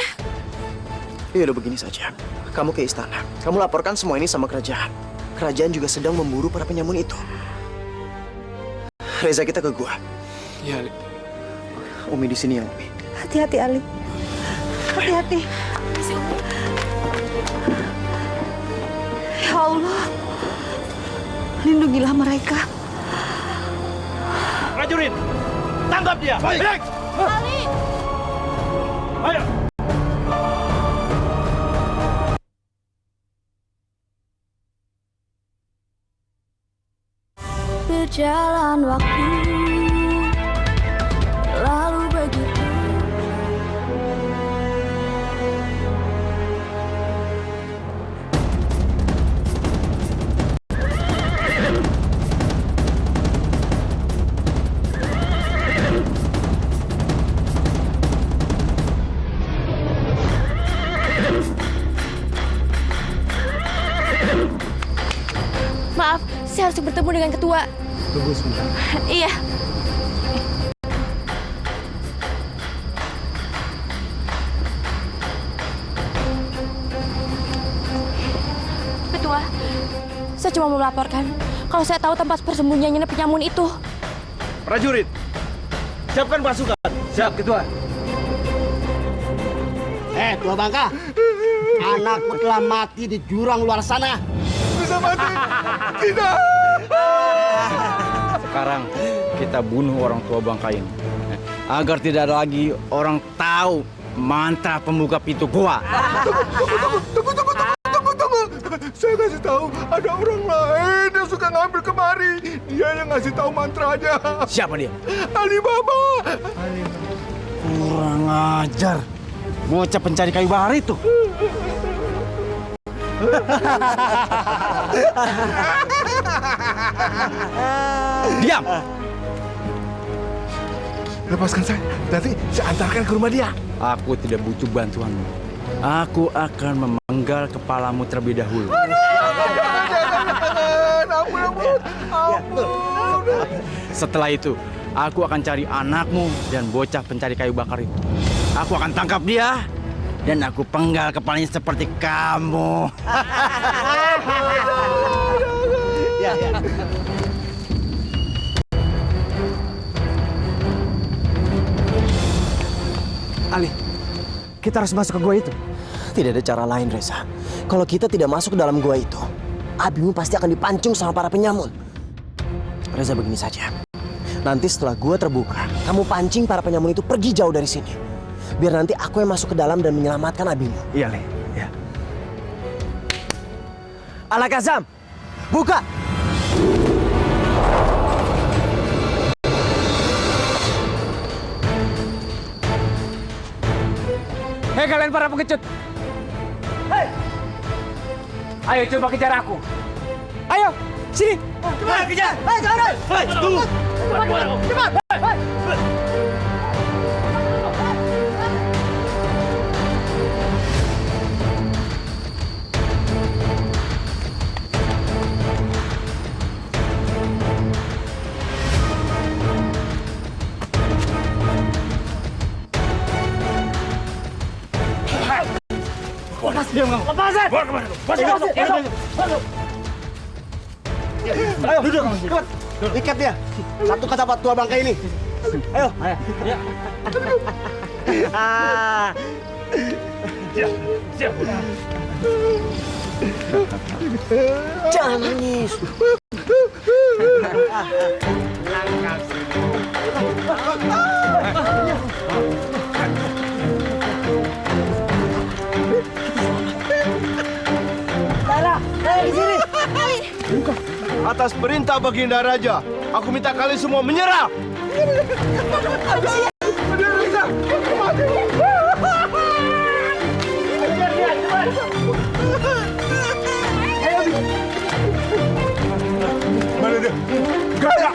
Ya udah begini saja. Kamu ke istana. Kamu laporkan semua ini sama kerajaan. Kerajaan juga sedang memburu para penyamun itu. Reza, kita ke gua. Iya, Ali. Umi di sini ya, Umi. Hati-hati Ali. Hati-hati. Ya Allah, lindungilah mereka. Prajurit, tangkap dia. Baik. Ali! Ayo. Berjalan waktu, lalu begitu. Maaf, saya harus bertemu dengan ketua. Tunggu sebentar. Iya. Ketua, saya cuma mau melaporkan kalau saya tahu tempat persembunyiannya penyamun itu. Prajurit, siapkan pasukan. Siap, Ketua. Tua Bangka, anakku telah mati di jurang luar sana. Bisa mati? Tidak. Sekarang kita bunuh orang tua Bangka ini. Agar tidak ada lagi orang tahu mantra pembuka pintu gua. Tunggu. Saya kasih tahu, ada orang lain yang suka ngambil kemari. Dia yang ngasih tahu mantranya. Siapa dia? Alibaba. Kurang ajar. Bocah pencari kayu bakar itu. Diam. Lepaskan saya. Nanti saya antarkan ke rumah dia. Aku tidak butuh bantuanmu. Aku akan memenggal kepalamu terlebih dahulu. Ampun. Setelah itu, aku akan cari anakmu dan bocah pencari kayu bakar itu. Aku akan tangkap dia dan aku penggal kepalanya seperti kamu. Ali, kita harus masuk ke gua itu. Tidak ada cara lain, Reza. Kalau kita tidak masuk ke dalam gua itu, abimu pasti akan dipancung sama para penyamun. Reza, begini saja. Nanti setelah gua terbuka, kamu pancing para penyamun itu pergi jauh dari sini. Biar nanti aku yang masuk ke dalam dan menyelamatkan abimu. Iya, Le. Ya. Al-Ghazam, buka! Hei kalian para pengecut. Hei. Ayo coba kejar aku. Ayo, sini. Cepat kejar. Hei, jangan. Hei, tunggu. Cepat. Lepasin! Masuk! Ayo, duduk. Cepat. Ikat dia. Satu kata Pak Tua Bangka ini. Ayo. Ya. Siap. Jangan nangis. Atas perintah Baginda Raja, aku minta kalian semua menyerah. Mana dia? Gaya!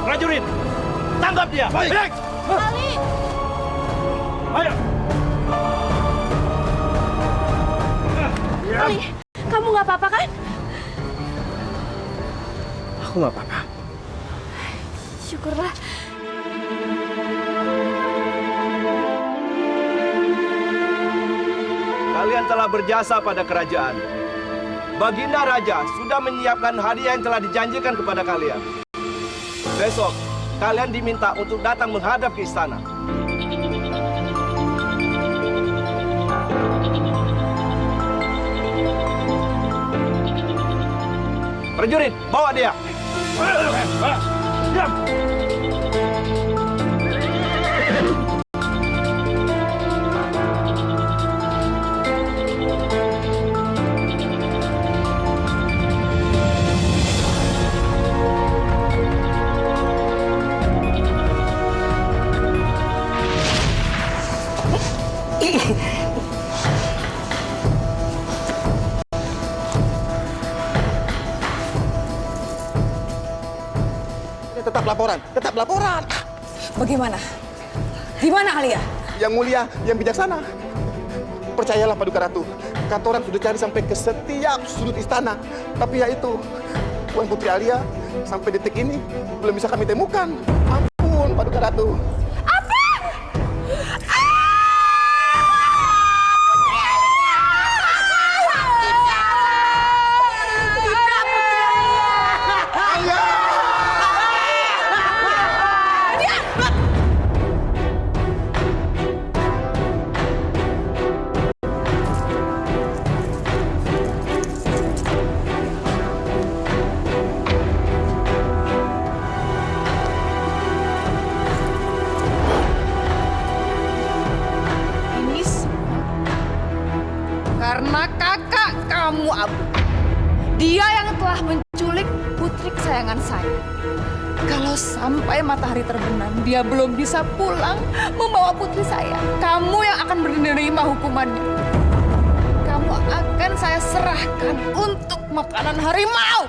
Prajurit, tangkap dia. Baik. Ali! Ayo. Ali, kamu nggak apa-apa kan? Aku nggak apa-apa. Syukurlah. Kalian telah berjasa pada kerajaan. Baginda Raja sudah menyiapkan hadiah yang telah dijanjikan kepada kalian. Besok, kalian diminta untuk datang menghadap ke istana. Prajurit, bawa dia. Diam. Tetap laporan, tetap laporan. Bagaimana? Di mana Alia? Yang mulia, yang bijaksana. Percayalah Paduka Ratu, katoran sudah cari sampai ke setiap sudut istana. Tapi ya itu, Tuan Putri Alia sampai detik ini belum bisa kami temukan. Ampun, Paduka Ratu. Karena kakak kamu Abu. Dia yang telah menculik putri kesayangan saya. Kalau sampai matahari terbenam, dia belum bisa pulang membawa putri saya. Kamu yang akan menerima hukumannya. Kamu akan saya serahkan untuk makanan harimau.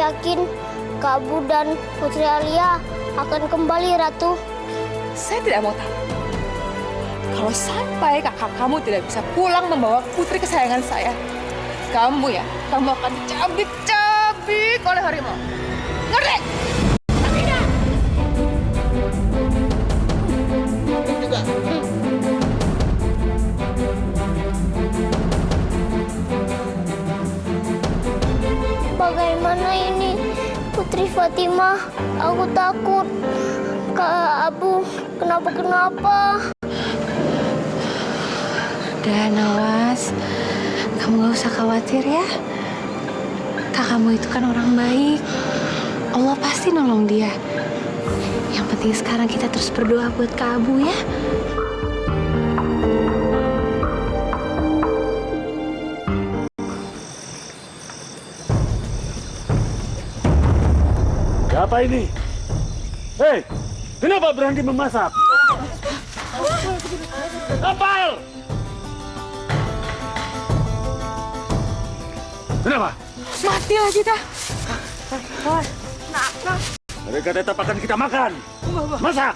Yakin Kabu dan Putri Alia akan kembali, Ratu. Saya tidak mau tahu. Kalau sampai kakak kamu tidak bisa pulang membawa putri kesayangan saya, kamu akan dicabik-cabik oleh harimau. Ngerti? Tidak. Juga. Bagaimana ini, Putri Fatimah? Aku takut. Kak Abu, kenapa-kenapa? Udah, Nawas. Kamu gak usah khawatir ya. Kakakmu itu kan orang baik. Allah pasti nolong dia. Yang penting sekarang kita terus berdoa buat Kak Abu ya. Apa ini? Hei, kenapa berhenti memasak? Kapal! Kenapa? Matilah kita. Mereka tetap akan kita makan. Masak!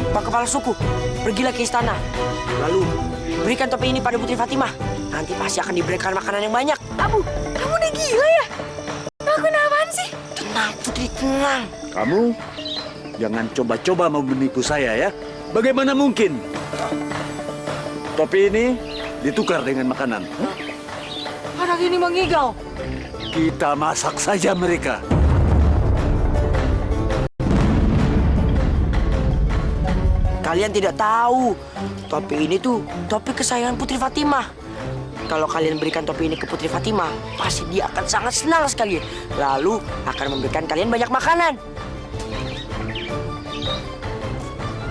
Pak Kepala Suku, pergilah ke istana. Lalu, berikan topi ini pada Putri Fatimah. Nanti pasti akan diberikan makanan yang banyak. Abu, kamu udah gila ya? Ngelakuin apaan sih? Tenang, Putri, tenang. Kamu jangan coba-coba mau menipu saya ya. Bagaimana mungkin? Topi ini ditukar dengan makanan. Anak ini mengigau. Kita masak saja mereka. Kalian tidak tahu, topi ini tuh topi kesayangan Putri Fatimah. Kalau kalian berikan topi ini ke Putri Fatimah, pasti dia akan sangat senang sekali. Lalu akan memberikan kalian banyak makanan.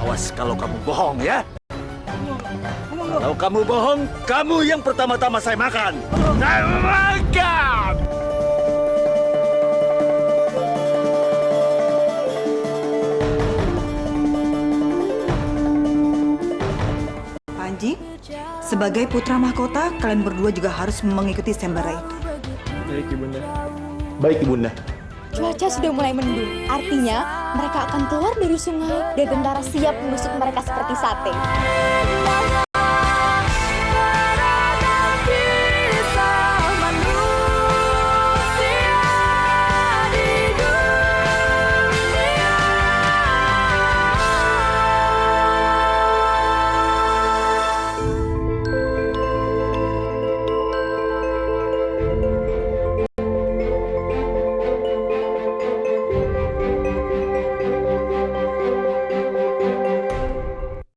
Awas kalau kamu bohong ya. Kalau kamu bohong, kamu yang pertama-tama saya makan. Saya makan! Panji, sebagai putra mahkota, kalian berdua juga harus mengikuti sembara itu. Baik, Ibunda. Baik, Ibunda. Cuaca sudah mulai mendung. Artinya mereka akan keluar dari sungai dan tentara siap menusuk mereka seperti sate.